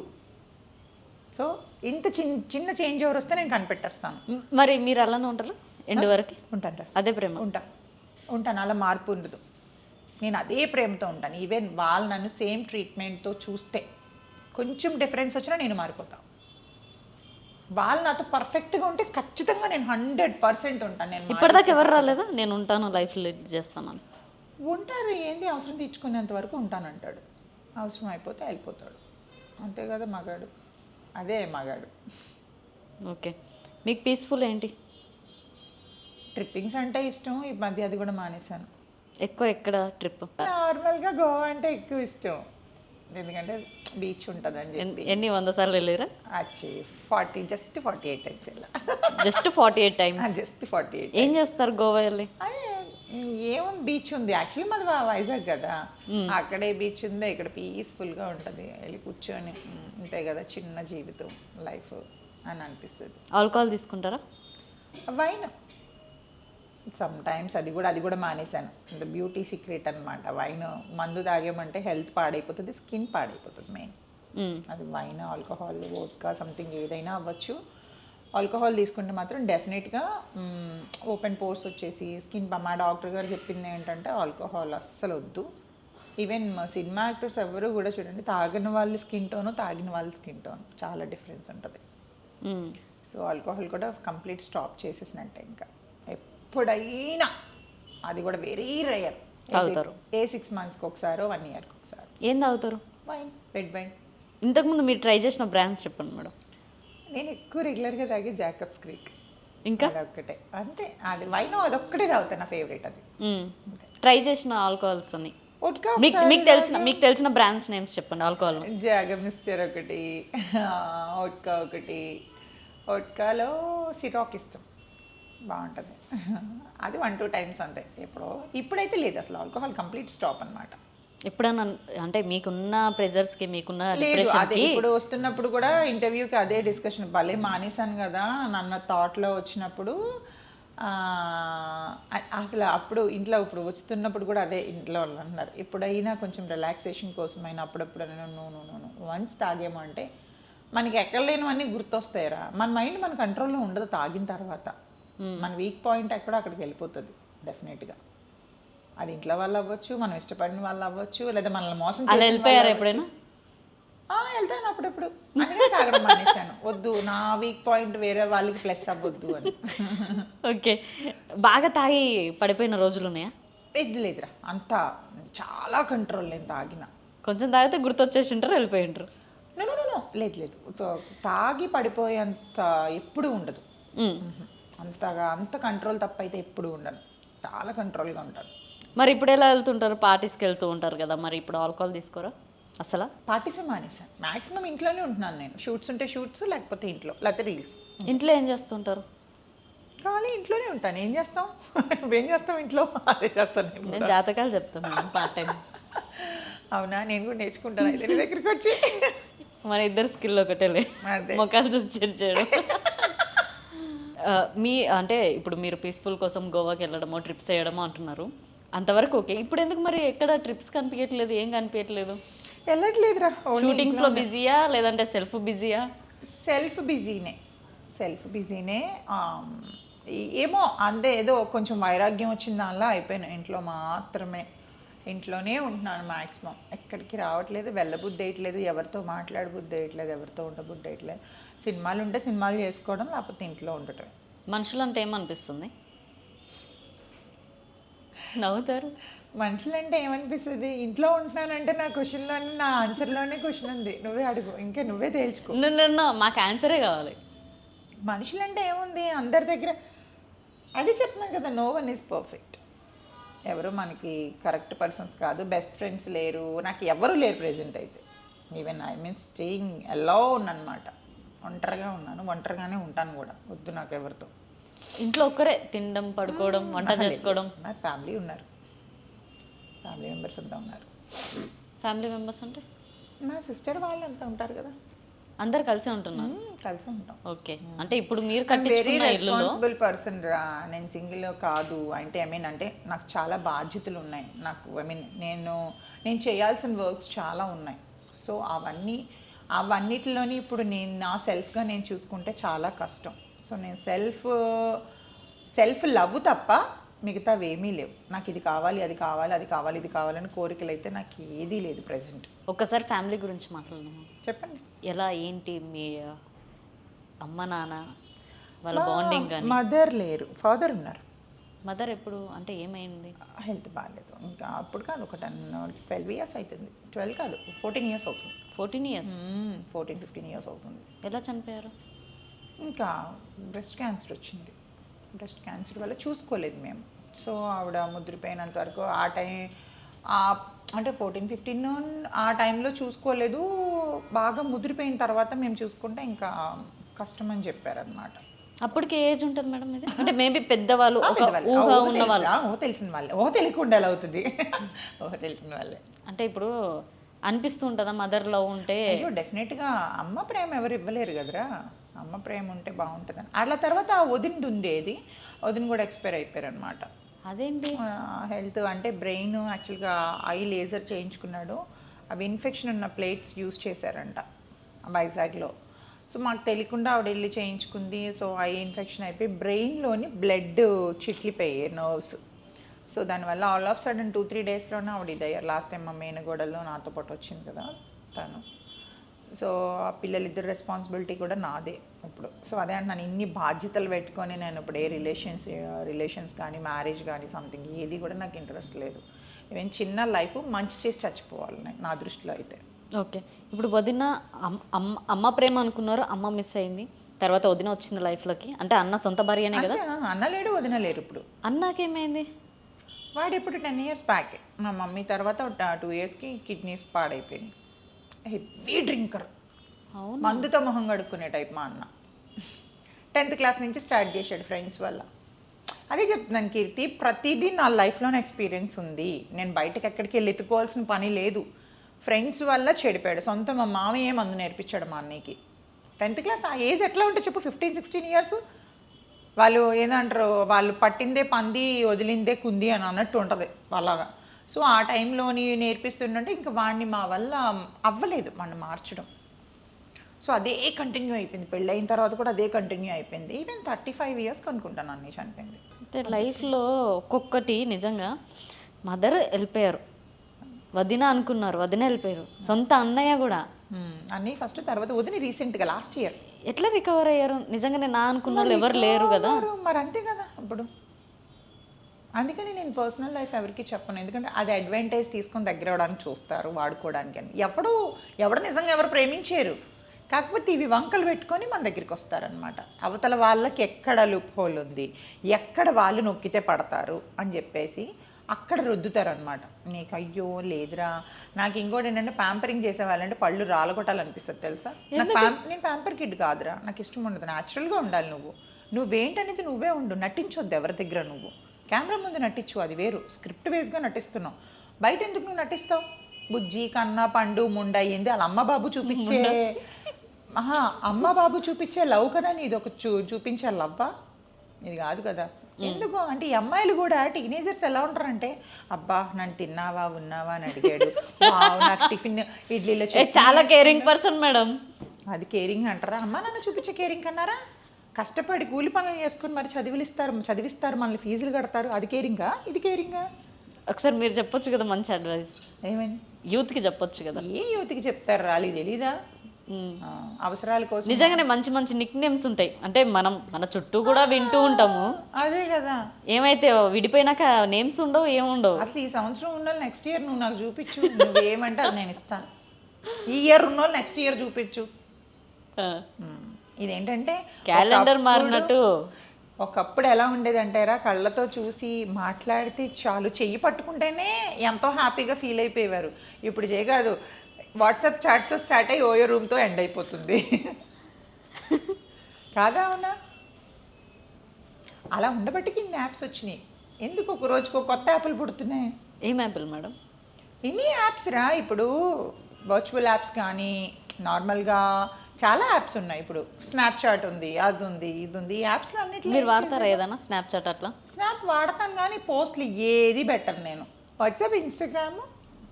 సో ఇంత చిన్న చేంజ్ ఓవర్ వస్తే నేను కనిపెట్టేస్తాను. మరి మీరు అలానే ఉంటారు ఎండ్ వరకు? ఉంటాను, అదే ప్రేమ. ఉంటాను, అలా మార్పు ఉండదు. నేను అదే ప్రేమతో ఉంటాను. ఈవెన్ వాళ్ళు నన్ను సేమ్ ట్రీట్మెంట్తో చూస్తే కొంచెం డిఫరెన్స్ వచ్చినా నేను మారిపోతాను. వాళ్ళు నాతో పర్ఫెక్ట్గా ఉంటే ఖచ్చితంగా నేను 100% ఉంటాను. నేను ఇప్పటిదాకా ఎవరు రాలేదా నేను ఉంటాను లైఫ్ లీడ్ చేస్తాను? ఉంటారు, ఏంది అవసరం తీర్చుకునేంత వరకు ఉంటానంటాడు. అవసరం అయిపోతే వెళ్ళిపోతాడు, అంతే కదా మగాడు. అదే మగాడు. ఓకే, మీకు పీస్ఫుల్ ఏంటి? ట్రిప్పింగ్స్ అంటే ఇష్టం. ఈ మధ్య అది కూడా మానేశాను. ఎక్కువ ఎక్కడ ట్రిప్? నార్మల్గా గోవా అంటే ఎక్కువ ఇష్టం, ఎందుకంటే బీచ్ ఉంటుందని చెప్పి. ఎన్ని 100 సార్లు వెళ్ళారా? వచ్చి జస్ట్ 48 టైమ్స్ వెళ్ళా. Just 48 times? జస్ట్ 48. ఏం చేస్తారు గోవా వెళ్ళి? ఏముంది, బీచ్ ఉంది. యాక్చువల్లీ మాది వైజాగ్ కదా, అక్కడే బీచ్ ఉంది. ఇక్కడ పీస్ఫుల్గా ఉంటుంది, వెళ్ళి కూర్చొని అంతే కదా, చిన్న జీవితం లైఫ్ అని అనిపిస్తుంది. ఆల్కహాల్ తీసుకుంటారా? వైన్ సమ్ టైమ్స్, అది కూడా మానేశాను. అంటే బ్యూటీ సీక్రెట్ అనమాట. వైన్ మందు తాగేమంటే హెల్త్ పాడైపోతుంది, స్కిన్ పాడైపోతుంది మెయిన్. అది వైన్, ఆల్కహాల్, వోడ్కా, సంథింగ్ ఏదైనా అవ్వచ్చు. ఆల్కహాల్ తీసుకుంటే మాత్రం డెఫినెట్గా ఓపెన్ పోర్స్ వచ్చేసి స్కిన్. మా డాక్టర్ గారు చెప్పింది ఏంటంటే ఆల్కహాల్ అస్సలు వద్దు. ఈవెన్ సినిమా యాక్టర్స్ ఎవరు కూడా చూడండి, తాగిన వాళ్ళ స్కిన్ టోను, తాగిన వాళ్ళ స్కిన్ టోన్ చాలా డిఫరెన్స్ ఉంటుంది. సో ఆల్కహాల్ కూడా కంప్లీట్ స్టాప్ చేసేసినట్టే. ఇంకా ఎప్పుడైనా, అది కూడా వెరీ రేర్, తాగుతారు. 6 monthsకి ఒకసారి, 1 yearకి ఒకసారి. ఏం తాగుతారు? Wine, red wine. ఇంతకుముందు మీరు ట్రై చేసిన బ్రాండ్స్ చెప్పండి మేడం. నేను ఎక్కువ రెగ్యులర్గా తాగే జాకబ్స్ క్రీక్. ఇంకా అదొక్కటే అంతే. అది వైన్ అదొక్కటే తాగుతాను, నా ఫేవరెట్ అది. ట్రై చేసిన ఆల్కహాల్స్ అని వోడ్కా మీకు తెలిసిన బ్రాండ్స్ నేమ్స్ చెప్పండి ఆల్కహాల్. జాగర్ మిస్టర్ ఒకటి, వోడ్కా ఒకటి. వోడ్కాలో సిరాక్ ఇష్టం, బాగుంటుంది. అది 1-2 టైమ్స్ అంతే. ఇప్పుడైతే లేదు అసలు, ఆల్కహాల్ కంప్లీట్ స్టాప్ అనమాట. ఎప్పుడన్నా అంటే మీకున్న ప్రెజర్స్కి మీకున్న లేదు, అదే డిప్రెషన్కి ఇప్పుడు వస్తున్నప్పుడు కూడా ఇంటర్వ్యూకి అదే డిస్కషన్, భలే మానేశాను కదా నన్న థాట్లో వచ్చినప్పుడు. అసలు అప్పుడు ఇంట్లో ఇప్పుడు వస్తున్నప్పుడు కూడా అదే ఇంట్లో వాళ్ళు అన్నారు, ఎప్పుడైనా కొంచెం రిలాక్సేషన్ కోసమైనా అప్పుడప్పుడు నో వన్స్ తాగేమో అంటే మనకి ఎక్కడ లేనివన్నీ గుర్తొస్తాయిరా. మన మైండ్ మన కంట్రోల్లో ఉండదు తాగిన తర్వాత. మన వీక్ పాయింట్ ఎక్కడో అక్కడికి వెళ్ళిపోతుంది డెఫినెట్గా. అది ఇంట్లో వాళ్ళు అవ్వచ్చు, మనం ఇష్టపడిన వాళ్ళు అవ్వచ్చు, లేదా మనల్ని మోసం అలా వెళ్ళిపోయారు ఎప్పుడైనా? వెళ్తాను అప్పుడప్పుడు. అందుకే తాగడం మానేశాను, వద్దు నా వీక్ పాయింట్ వేరే వాళ్ళకి ప్లస్ అవ్వద్దు అని. ఓకే, బాగా తాగి పడిపోయిన రోజులు ఉన్నాయా? లేదురా, అంతా చాలా కంట్రోల్ నేను తాగిన. కొంచెం తాగితే గుర్తొచ్చేసి ఉంటారు, వెళ్ళిపోయి ఉంటారు. నో లేదు, తాగి పడిపోయేంత ఎప్పుడు ఉండదు. అంతగా అంత కంట్రోల్ తప్పైతే ఎప్పుడు ఉండను, చాలా కంట్రోల్గా ఉంటాను. మరి ఇప్పుడు ఎలా వెళ్తుంటారు? పార్టీస్కి వెళ్తూ ఉంటారు కదా, మరి ఇప్పుడు ఆల్కహాల్ తీసుకోరా అసలు? పార్టీసే మానేసాను, మ్యాక్సిమం ఇంట్లోనే ఉంటున్నాను నేను. షూట్స్ ఉంటే షూట్స్, లేకపోతే ఇంట్లో, లేకపోతే రీల్స్. ఇంట్లో ఏం చేస్తుంటారు? కానీ ఇంట్లోనే ఉంటాను, ఏం చేస్తాం? నువ్వేం చేస్తావు ఇంట్లో? అదే చేస్తాను నేను జాతకాలు చెప్తాను పార్ట్ టైం. అవునా, నేను కూడా నేర్చుకుంటాను అయితే నీ దగ్గరికి వచ్చి. మన ఇద్దరు స్కిల్ ఒకటేలే, మొక్కలు చూసి చేయడం. అంటే ఇప్పుడు మీరు పీస్ఫుల్ కోసం గోవాకి వెళ్ళడమో ట్రిప్స్ వేయడమో అంటున్నారు, అంతవరకు ఓకే. ఇప్పుడు ఎందుకు మరి ఎక్కడ ట్రిప్స్ కనిపించట్లేదు, ఏం కనిపించట్లేదు? వెళ్ళట్లేదురా. షూటింగ్స్లో బిజీయా లేదంటే సెల్ఫ్ బిజీయా? సెల్ఫ్ బిజీనే. ఏమో అంతే, ఏదో కొంచెం వైరాగ్యం వచ్చిన దానిలా అయిపోయాను. ఇంట్లోనే ఉంటున్నాను మ్యాక్సిమం, ఎక్కడికి రావట్లేదు, వెళ్ళబుద్ధి వేయట్లేదు, ఎవరితో మాట్లాడబుద్ధి వేయట్లేదు, ఎవరితో ఉండబుద్ధి వేయట్లేదు. సినిమాలు ఉంటే సినిమాలు చేసుకోవడం, లేకపోతే ఇంట్లో ఉండటం. మనుషులంటే ఏమనిపిస్తుంది? నవ్వుతారు. మనుషులంటే ఏమనిపిస్తుంది? ఇంట్లో ఉంటున్నానంటే నా క్వశ్చన్లోనే, నా ఆన్సర్లోనే క్వశ్చన్ ఉంది, నువ్వే అడుగు, ఇంకా నువ్వే తేల్చుకో. మాకు ఆన్సరే కావాలి. మనుషులంటే ఏముంది, అందరి దగ్గర అది చెప్తున్నాను కదా, నో వన్ ఈజ్ పర్ఫెక్ట్. ఎవరు మనకి కరెక్ట్ పర్సన్స్ కాదు, బెస్ట్ ఫ్రెండ్స్ లేరు, నాకు ఎవరు లేరు ప్రెజెంట్ అయితే. Even I mean staying alone అనమాట, ఒంటరిగా ఉన్నాను, ఒంటరిగానే ఉంటాను కూడా, వద్దు నాకు ఎవరితో. ఇంట్లో ఒక్కరే తినడం, పడుకోవడం, వంట చేసుకోవడం? నాకు ఫ్యామిలీ ఉన్నారు, ఫ్యామిలీ మెంబర్స్ అంతా ఉన్నారు. ఫ్యామిలీ మెంబర్స్ అంటే నా సిస్టర్ వాళ్ళు అంతా ఉంటారు కదా, అందరు కలిసి ఉంటున్నారు? కలిసి ఉంటాం. ఓకే, అంటే ఇప్పుడు మీరు వెరీ రెస్పాన్సిబుల్ పర్సన్ రా, నేను సింగిల్ కాదు. అంటే నాకు చాలా బాధ్యతలు ఉన్నాయి. నాకు నేను చేయాల్సిన వర్క్స్ చాలా ఉన్నాయి. సో అవన్నిటిలోని ఇప్పుడు నా సెల్ఫ్గా నేను చూసుకుంటే చాలా కష్టం. సో నేను సెల్ఫ్ లవ్ తప్ప మిగతావి ఏమీ లేవు. నాకు ఇది కావాలి, అది కావాలి, అది కావాలి, ఇది కావాలని కోరికలు అయితే నాకు ఏదీ లేదు ప్రజెంట్. ఒక్కసారి ఫ్యామిలీ గురించి మాట్లాడదాం. చెప్పండి, ఎలా ఏంటి మీ అమ్మ నాన్న వాళ్ళ బాండింగ్? కానీ మదర్ లేరు, ఫాదర్ ఉన్నారు. మదర్ ఎప్పుడు అంటే ఏమైంది? హెల్త్ బాగాలేదు. ఇంకా అప్పుడు కాదు, ఒక 12 years అవుతుంది. 12 కాదు, 14 years అవుతుంది. 14 years? 14-15 years అవుతుంది. ఎలా చనిపోయారు? ఇంకా బ్రెస్ట్ క్యాన్సర్ వచ్చింది. బ్రెస్ట్ క్యాన్సర్ వల్ల చూసుకోలేదు మేము. సో ఆవిడ ముద్రిపోయినంత వరకు అంటే 14-15 ఆ టైంలో చూసుకోలేదు. బాగా ముద్రిపోయిన తర్వాత మేము చూసుకుంటే ఇంకా కష్టం అని చెప్పారనమాట. అప్పటికి ఏజ్ ఉంటుంది మేడం ఇది? అంటే మేబీ పెద్దవాళ్ళు తెలిసిన వాళ్ళే, తెలియకుండా ఎలా అవుతుంది? తెలిసిన వాళ్ళే. అంటే ఇప్పుడు అనిపిస్తూ ఉంటుందా మదర్ లవ్ ఉంటే? డెఫినెట్గా అమ్మ ప్రేమ ఎవరు ఇవ్వలేరు కదరా, అమ్మ ప్రేమ ఉంటే బాగుంటుందని. అట్లా తర్వాత వదినది ఉండేది, వదిన కూడా ఎక్స్పైర్ అయిపోయారు అనమాట. అదేంటి? హెల్త్ అంటే బ్రెయిన్ యాక్చువల్గా ఐ లేజర్ చేయించుకున్నాడు, అవి ఇన్ఫెక్షన్ ఉన్న ప్లేట్స్ యూజ్ చేశారంట వైజాగ్లో. సో మాకు తెలియకుండా ఆవిడ వెళ్ళి చేయించుకుంది. సో ఐ ఇన్ఫెక్షన్ అయిపోయి బ్రెయిన్లోని బ్లడ్ చిట్లిపోయాయి నర్వ్స్. సో దానివల్ల ఆల్ ఆఫ్ సడన్ 2-3 daysలోనే ఆవిడ ఇదయ్యారు. లాస్ట్ టైం మా మేనగోడల్లో నాతో పాటు వచ్చింది కదా తను. సో ఆ పిల్లలిద్దరు రెస్పాన్సిబిలిటీ కూడా నాదే ఇప్పుడు. సో అదే అంటున్నాను, ఇన్ని బాధ్యతలు పెట్టుకొని నేను ఇప్పుడు ఏ రిలేషన్స్ కానీ మ్యారేజ్ కానీ సంథింగ్ ఏది కూడా నాకు ఇంట్రెస్ట్ లేదు. ఈవెన్ చిన్న లైఫ్ మంచి చేసి చచ్చిపోవాలి నా దృష్టిలో అయితే. ఓకే. ఇప్పుడు వదిన అమ్మ ప్రేమ అనుకున్నారు, అమ్మ మిస్ అయింది. తర్వాత వదిన వచ్చింది లైఫ్‌లోకి. అంటే అన్న సొంత భార్యనే కదా! అంతే, అన్న లేడు వదిన లేరు ఇప్పుడు. అన్నకేమైంది? వాడు ఇప్పుడు 10 ఇయర్స్ బ్యాకే మా మమ్మీ తర్వాత 2 ఇయర్స్కి కిడ్నీస్ పాడైపోయినాయి. హెవీ డ్రింకర్, అవును. మందుతో మొహం కడుక్కునే టైప్ మా అన్న. 10th క్లాస్ నుంచి స్టార్ట్ చేశాడు ఫ్రెండ్స్ వల్ల. అదే చెప్తున్నాను కీర్తి, ప్రతిదీ నా లైఫ్లోనే ఎక్స్పీరియన్స్ ఉంది. నేను బయటకు ఎక్కడికి వెళ్ళి ఎత్తుకోవాల్సిన పని లేదు. ఫ్రెండ్స్ వల్ల చెడిపాడు. సొంత మా మామయ్యే మందు నేర్పించాడు మా అన్నయ్యకి. 10th క్లాస్ ఆ ఏజ్ ఎట్లా ఉంటే చెప్పు, 15-16 ఇయర్స్. వాళ్ళు ఏదంటారు, వాళ్ళు పట్టిందే పంది వదిలిందే కుంది అని అన్నట్టు ఉంటుంది అలాగా. సో ఆ టైంలోని నేర్పిస్తుంటే ఇంకా వాడిని మా వల్ల అవ్వలేదు వాడిని మార్చడం. సో అదే కంటిన్యూ అయిపోయింది. పెళ్ళి అయిన తర్వాత కూడా అదే కంటిన్యూ అయిపోయింది. ఈవెన్ 35 ఇయర్స్కి అనుకుంటాను అన్నీ చనిపోయింది. అంటే లైఫ్లో ఒక్కొక్కటి నిజంగా మదర్ వెళ్ళిపోయారు, వదిన అనుకున్నారు, వదిన వెళ్ళిపోయారు, సొంత అన్నయ్య కూడా. అన్నీ ఫస్ట్, తర్వాత వదిలి రీసెంట్గా లాస్ట్ ఇయర్. ఎట్లా రికవర్ అయ్యారు? నిజంగానే నా అనుకున్న వాళ్ళు ఎవరు లేరు కదా. మరి అంతే కదా ఇప్పుడు. అందుకని నేను పర్సనల్ లైఫ్ ఎవరికి చెప్పను, ఎందుకంటే అది అడ్వాంటేజ్ తీసుకొని దగ్గర అవడానికి చూస్తారు, వాడుకోవడానికి అని. ఎవడు నిజంగా ఎవరు ప్రేమించారు, కాకపోతే ఇవి వంకలు పెట్టుకొని మన దగ్గరికి వస్తారనమాట. అవతల వాళ్ళకి ఎక్కడ లూప్ హోల్ ఉంది, ఎక్కడ వాళ్ళు నొక్కితే పడతారు అని చెప్పేసి అక్కడ రుద్దుతారనమాట. నీకు అయ్యో లేదురా. నాకు ఇంకోటి ఏంటంటే ప్యాంపరింగ్ చేసేవాళ్ళంటే పళ్ళు రాలగొట్టాలనిపిస్తుంది తెలుసా. నాకు నేను ప్యాంపర్ కిడ్ కాదురా, నాకు ఇష్టం ఉండదు. న్యాచురల్గా ఉండాలి. నువ్వేంటనేది నువ్వే ఉండు, నటించొద్దు ఎవరి దగ్గర. నువ్వు కెమెరా ముందు నటించు, అది వేరు. స్క్రిప్ట్ బేస్గా నటిస్తున్నావు, బయట ఎందుకు నువ్వు నటిస్తావు? బుజ్జి కన్నా పండు ముండ అయ్యింది అలా అమ్మ బాబు చూపించే అమ్మ బాబు చూపించే లవ్ కదా ఇది ఒక చూపించే లవ్వా, ఇది కాదు కదా. ఎందుకు అంటే ఈ అమ్మాయిలు కూడా టీనేజర్స్ ఎలా ఉంటారంటే, అబ్బా నన్ను తిన్నావా ఉన్నావా అని అడిగాడు, నాకు టిఫిన్ ఇడ్లీలో చాలా కేరింగ్ పర్సన్ మేడం. అది కేరింగ్ అంటారా? అమ్మ నన్ను చూపించే కేరింగ్ అన్నారా? కష్టపడి కూలి పనులు చేసుకుని మరి చదివిస్తారు, మనల్ని ఫీజులు కడతారు, అది కేరింగా? ఇది కేరింగా? ఒకసారి మీరు చెప్పొచ్చు కదా మంచి అడ్వైస్. ఏమని యూత్కి చెప్పొచ్చు కదా. ఏ యూత్కి చెప్తారు, వాళ్ళకి తెలీదా? అవసరాల కోసం నిజంగానే మంచి మంచి నిక్ నేమ్స్ ఉంటాయి. అంటే మన చుట్టూ కూడా వింటూ ఉంటాము. అదే కదా. ఏమైతే విడిపోయినాక నేమ్స్ ఉండవు, ఏముండవు. అసలు ఈ సంవత్సరం ఉన్న నెక్స్ట్ ఇయర్ నువ్వు నాకు చూపించు, నువ్వేమంటే అది నేను ఇస్తాను. ఈ ఇయర్ ఉన్న నెక్స్ట్ ఇయర్ చూపించు. ఇదేంటంటే క్యాలెండర్ మారినట్టు. ఒకప్పుడు ఎలా ఉండేది అంటారా, కళ్ళతో చూసి మాట్లాడితే చాలు, చెయ్యి పట్టుకుంటేనే ఎంతో హ్యాపీగా ఫీల్ అయిపోయేవారు. ఇప్పుడు చేయకాదు, వాట్సాప్ చాట్తో స్టార్ట్ అయ్యి ఓయో రూమ్తో ఎండ్ అయిపోతుంది కాదా? అవునా? అలా ఉండబట్టికి ఇన్ని యాప్స్ వచ్చినాయి. ఎందుకు ఒక రోజుకు కొత్త యాప్లు పుడుతున్నాయి? ఏం యాప్లు మేడం? ఇన్ని యాప్స్ రా. ఇప్పుడు వర్చువల్ యాప్స్ కానీ నార్మల్గా చాలా యాప్స్ ఉన్నాయి. ఇప్పుడు స్నాప్చాట్ ఉంది, అది ఉంది, ఇది ఉంది. ఈ యాప్స్లో అన్నిట్లో మీరు వాడతారా ఏదైనా స్నాప్చాట్ అట్లా? స్నాప్ వాడతాను కానీ పోస్ట్లు ఏది బెటర్. నేను వాట్సాప్, ఇన్స్టాగ్రామ్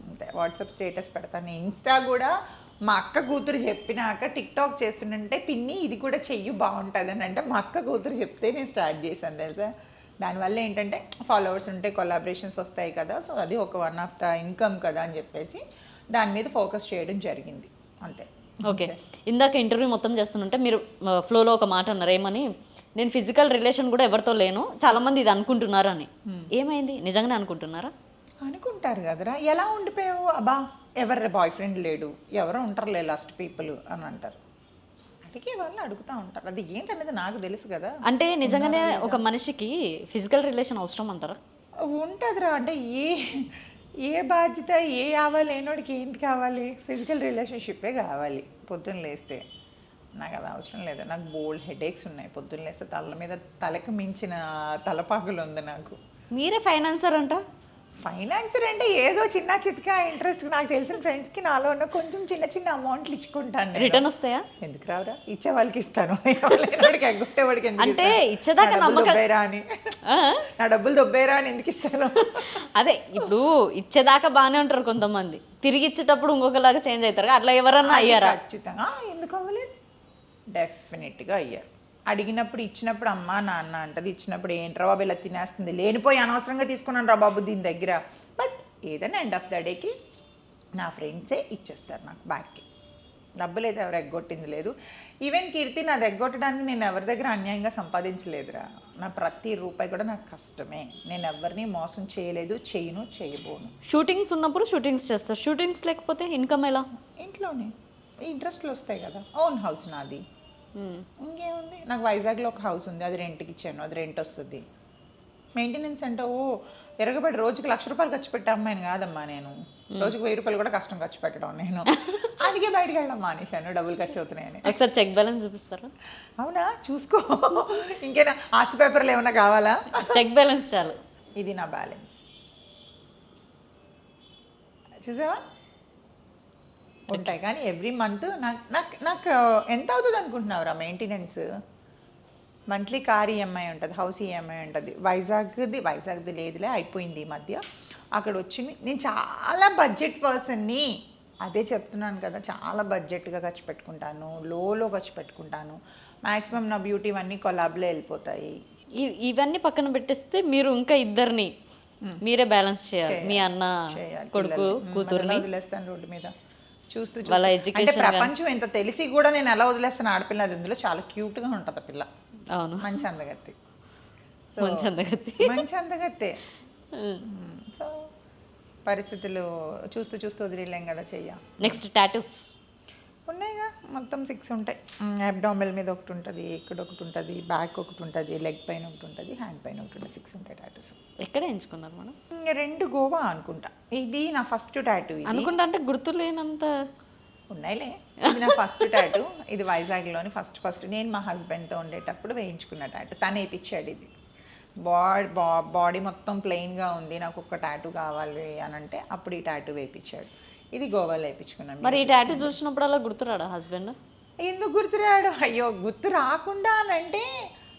అంతే. వాట్సాప్ స్టేటస్ పెడతాను. ఇన్స్టా కూడా మా అక్క కూతురు చెప్పినాక టిక్టాక్ చేస్తుంటే పిన్ని ఇది కూడా చెయ్యి బాగుంటుంది అని అంటే మా అక్క కూతురు చెప్తే నేను స్టార్ట్ చేశాను తెలుసా. దానివల్ల ఏంటంటే ఫాలోవర్స్ ఉంటే కొలాబరేషన్స్ వస్తాయి కదా. సో అది ఒక వన్ ఆఫ్ ద ఇన్కమ్ కదా అని చెప్పేసి దాని మీద ఫోకస్ చేయడం జరిగింది అంతే. ఓకే. ఇందాక ఇంటర్వ్యూ మొత్తం చేస్తుంటే మీరు ఫ్లోలో ఒక మాట అన్నారు, ఏమని, నేను ఫిజికల్ రిలేషన్ కూడా ఎవరితో లేను, చాలామంది ఇది అనుకుంటున్నారు అని. ఏమైంది? నిజంగానే అనుకుంటున్నారా? అనుకుంటారు కదరా. ఎలా ఉండిపోయావు? అబ్బా ఎవరి బాయ్ ఫ్రెండ్ లేడు, ఎవరో ఉంటారులే లాస్ట్ పీపుల్ అని అంటారు. అడిగే వాళ్ళు అడుగుతూ ఉంటారు. అది ఏంటనేది నాకు తెలుసు కదా. అంటే నిజంగానే ఒక మనిషికి ఫిజికల్ రిలేషన్ అవసరం అంటారా? ఉంటుందిరా. అంటే ఏ బాధ్యత, ఏ లేనోడికి ఏంటి కావాలి? ఫిజికల్ రిలేషన్షిప్పే కావాలి. పొద్దున్న లేస్తే నాకు అది అవసరం లేదు. నాకు బోల్డ్ హెడేక్స్ ఉన్నాయి. పొద్దున్న లేస్తే తల మీద తలకు మించిన తలపాకులు ఉంది నాకు. మీరే ఫైనాన్సర్ అంట. ఫైనాన్సర్ అంటే ఏదో చిన్న చితకా ఇంట్రెస్ట్. నాకు తెలిసిన ఫ్రెండ్స్కి నాలో ఉన్న కొంచెం చిన్న చిన్న అమౌంట్లు ఇచ్చుకుంటాను. రిటర్న్ వస్తాయా? ఎందుకు రావురా, ఇచ్చే వాళ్ళకి ఇస్తాను. ఎగ్గొట్టేవాడికి అంటే ఇచ్చేదాకా దొబ్బేరా అని, నా డబ్బులు దొబ్బేరా అని ఎందుకు ఇస్తాను? అదే ఇప్పుడు ఇచ్చేదాకా బాగానే ఉంటారు కొంతమంది, తిరిగి ఇచ్చేటప్పుడు ఇంకొకలాగా చేంజ్ అవుతారు. అట్లా ఎవరన్నా అయ్యారా? ఖచ్చితంగా. ఎందుకు అవ్వలేదు? డెఫినెట్గా అయ్యారు. అడిగినప్పుడు ఇచ్చినప్పుడు అమ్మా నాన్న అంటది, ఇచ్చినప్పుడు ఏంట్రా బాబు ఇలా తినేస్తుంది, లేనిపోయి అనవసరంగా తీసుకున్నాను రా బాబు దీని దగ్గర. బట్ ఏదైనా ఎండ్ ఆఫ్ ద డేకి నా ఫ్రెండ్సే ఇచ్చేస్తారు నాకు బ్యాక్కి. డబ్బులు అయితే ఎవరు ఎగ్గొట్టింది లేదు. ఈవెన్ కీర్తి నాది ఎగ్గొట్టడానికి నేను ఎవరి దగ్గర అన్యాయంగా సంపాదించలేదురా. నా ప్రతి రూపాయి కూడా నాకు కష్టమే. నేను ఎవరిని మోసం చేయలేదు, చేయను, చేయబోను. షూటింగ్స్ ఉన్నప్పుడు షూటింగ్స్ చేస్తారు, షూటింగ్స్ లేకపోతే ఇన్కమ్ ఎలా? ఇంట్లోనే ఇంట్రెస్ట్లు వస్తాయి కదా. ఓన్ హౌస్ నాది, ఇంకేముంది. నాకు వైజాగ్లో ఒక హౌస్ ఉంది, అది రెంట్కి ఇచ్చాను, అది రెంట్ వస్తుంది. మెయింటెనెన్స్ అంటే ఎరగబడి రోజుకి ₹1,00,000 ఖర్చు పెట్టే అమ్మాయిని కాదమ్మా నేను. రోజుకి ₹1000 కూడా కష్టం ఖర్చు పెట్టడం నేను. అందుకే బయటకు వెళ్ళడం మానేశాను, డబ్బులు ఖర్చు అవుతున్నాయని. ఒకసారి చెక్ బ్యాలెన్స్ చూపిస్తారా? అవునా, చూసుకో. ఇంకేనా ఆస్తి పేపర్లు ఏమైనా కావాలా? చెక్ బ్యాలెన్స్ చాలు. ఇది నా బ్యాలెన్స్, చూసావా? ఉంటాయి కానీ ఎవ్రీ మంత్ నాకు ఎంత అవుతుంది అనుకుంటున్నావురా మెయింటెనెన్స్? మంత్లీ కార్ ఈఎంఐ ఉంటుంది, హౌస్ ఈఎంఐ ఉంటుంది. వైజాగ్ది లేదులే, అయిపోయింది ఈ మధ్య. అక్కడ వచ్చింది. నేను చాలా బడ్జెట్ పర్సన్ని, అదే చెప్తున్నాను కదా, చాలా బడ్జెట్గా ఖర్చు పెట్టుకుంటాను, లోలో ఖర్చు పెట్టుకుంటాను. మ్యాక్సిమం నా బ్యూటీ ఇవన్నీ కొలాబ్లో వెళ్ళిపోతాయి. ఇవన్నీ పక్కన పెట్టేస్తే మీరు ఇంకా ఇద్దరిని మీరే బ్యాలెన్స్ చేయాలి. మీ అన్న కొడుకు కూతురుని వదిలేస్తాను రోడ్డు మీద చూస్తూ వాళ్ళ అంటే ఎడ్యుకేషన్. ప్రపంచం ఎంత తెలిసి కూడా నేను ఎలా వదిలేస్తాను ఆడపిల్ల. అది ఇందులో చాలా క్యూట్గా ఉంటుంది ఆ పిల్ల. అవును, మంచి అందగత్తి, మంచి అందగత్తే. సో పరిస్థితులు చూస్తూ చూస్తూ వదిలేం కదా చెయ్య. నెక్స్ట్ టాటూస్ ఉన్నాయిగా, మొత్తం 6 ఉంటాయి. అబ్డామినల్ మీద ఒకటి ఉంటుంది, ఇక్కడ ఒకటి ఉంటుంది, బ్యాక్ ఒకటి ఉంటుంది, లెగ్ పైన ఒకటి ఉంటుంది, హ్యాండ్ పైన ఒకటి ఉంటుంది. 6 ఉంటాయి టాటూస్. ఎక్కడ ఎంచుకున్నారు మేడం? 2 గోవా అనుకుంటా. ఇది నా ఫస్ట్ టాటూ. అనుకుంటా అంటే గుర్తులేనంత ఉన్నాయిలే. ఇది నా ఫస్ట్ టాటూ. ఇది వైజాగ్లోని ఫస్ట్ నేను మా హస్బెండ్తో ఉండేటప్పుడు వేయించుకున్న టాటూ. తను వేయించాడు. ఇది బాడీ మొత్తం ప్లెయిన్గా ఉంది, నాకు ఒక టాటూ కావాలి అని అంటే అప్పుడు ఈ టాటూ వేయించాడు. ఇది గోవాలో వేయించుకున్నాను. మరి ఈ టాటూ చూసినప్పుడు అలా గుర్తురాడా హస్బెండ్? ఎందుకు గుర్తురాడు? అయ్యో, గుర్తు రాకుండా అని అంటే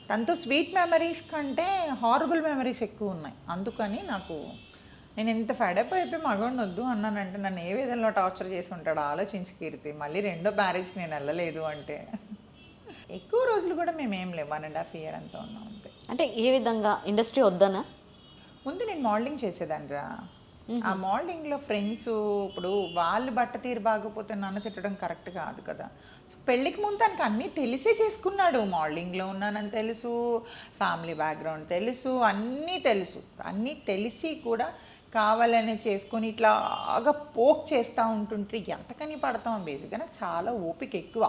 తనతో స్వీట్ మెమరీస్ కంటే హారబుల్ మెమరీస్ ఎక్కువ ఉన్నాయి. అందుకని నాకు నేను ఎంత ఫెడప్ అయిపోయి మగవాడిని వద్దు అన్నానంటే నన్ను ఏ విధంలో టార్చర్ చేసి ఉంటాడో ఆలోచించి కీర్తి. మళ్ళీ 2వ మ్యారేజ్కి నేను వెళ్ళలేదు అంటే. ఎక్కువ రోజులు కూడా మేమేం లేవు, 1.5 year అంతా ఉన్నాం అంతే. అంటే ఏ విధంగా? ఇండస్ట్రీ వద్దనా? ముందు నేను మోడలింగ్ చేసేదాన్నిరా. ఆ మోడలింగ్లో ఫ్రెండ్స్ ఇప్పుడు వాళ్ళు బట్ట తీరు బాగోపోతే నన్ను తిట్టడం కరెక్ట్ కాదు కదా. సో పెళ్ళికి ముందు తనకు అన్నీ తెలిసే చేసుకున్నాడు. మోడలింగ్లో ఉన్నానని తెలుసు, ఫ్యామిలీ బ్యాక్గ్రౌండ్ తెలుసు, అన్నీ తెలిసి కూడా కావాలని చేసుకొని ఇట్లాగా పోక్ చేస్తూ ఉంటుంటే ఎంతకని పడతాం. బేసిక్గా నాకు చాలా ఓపిక ఎక్కువ.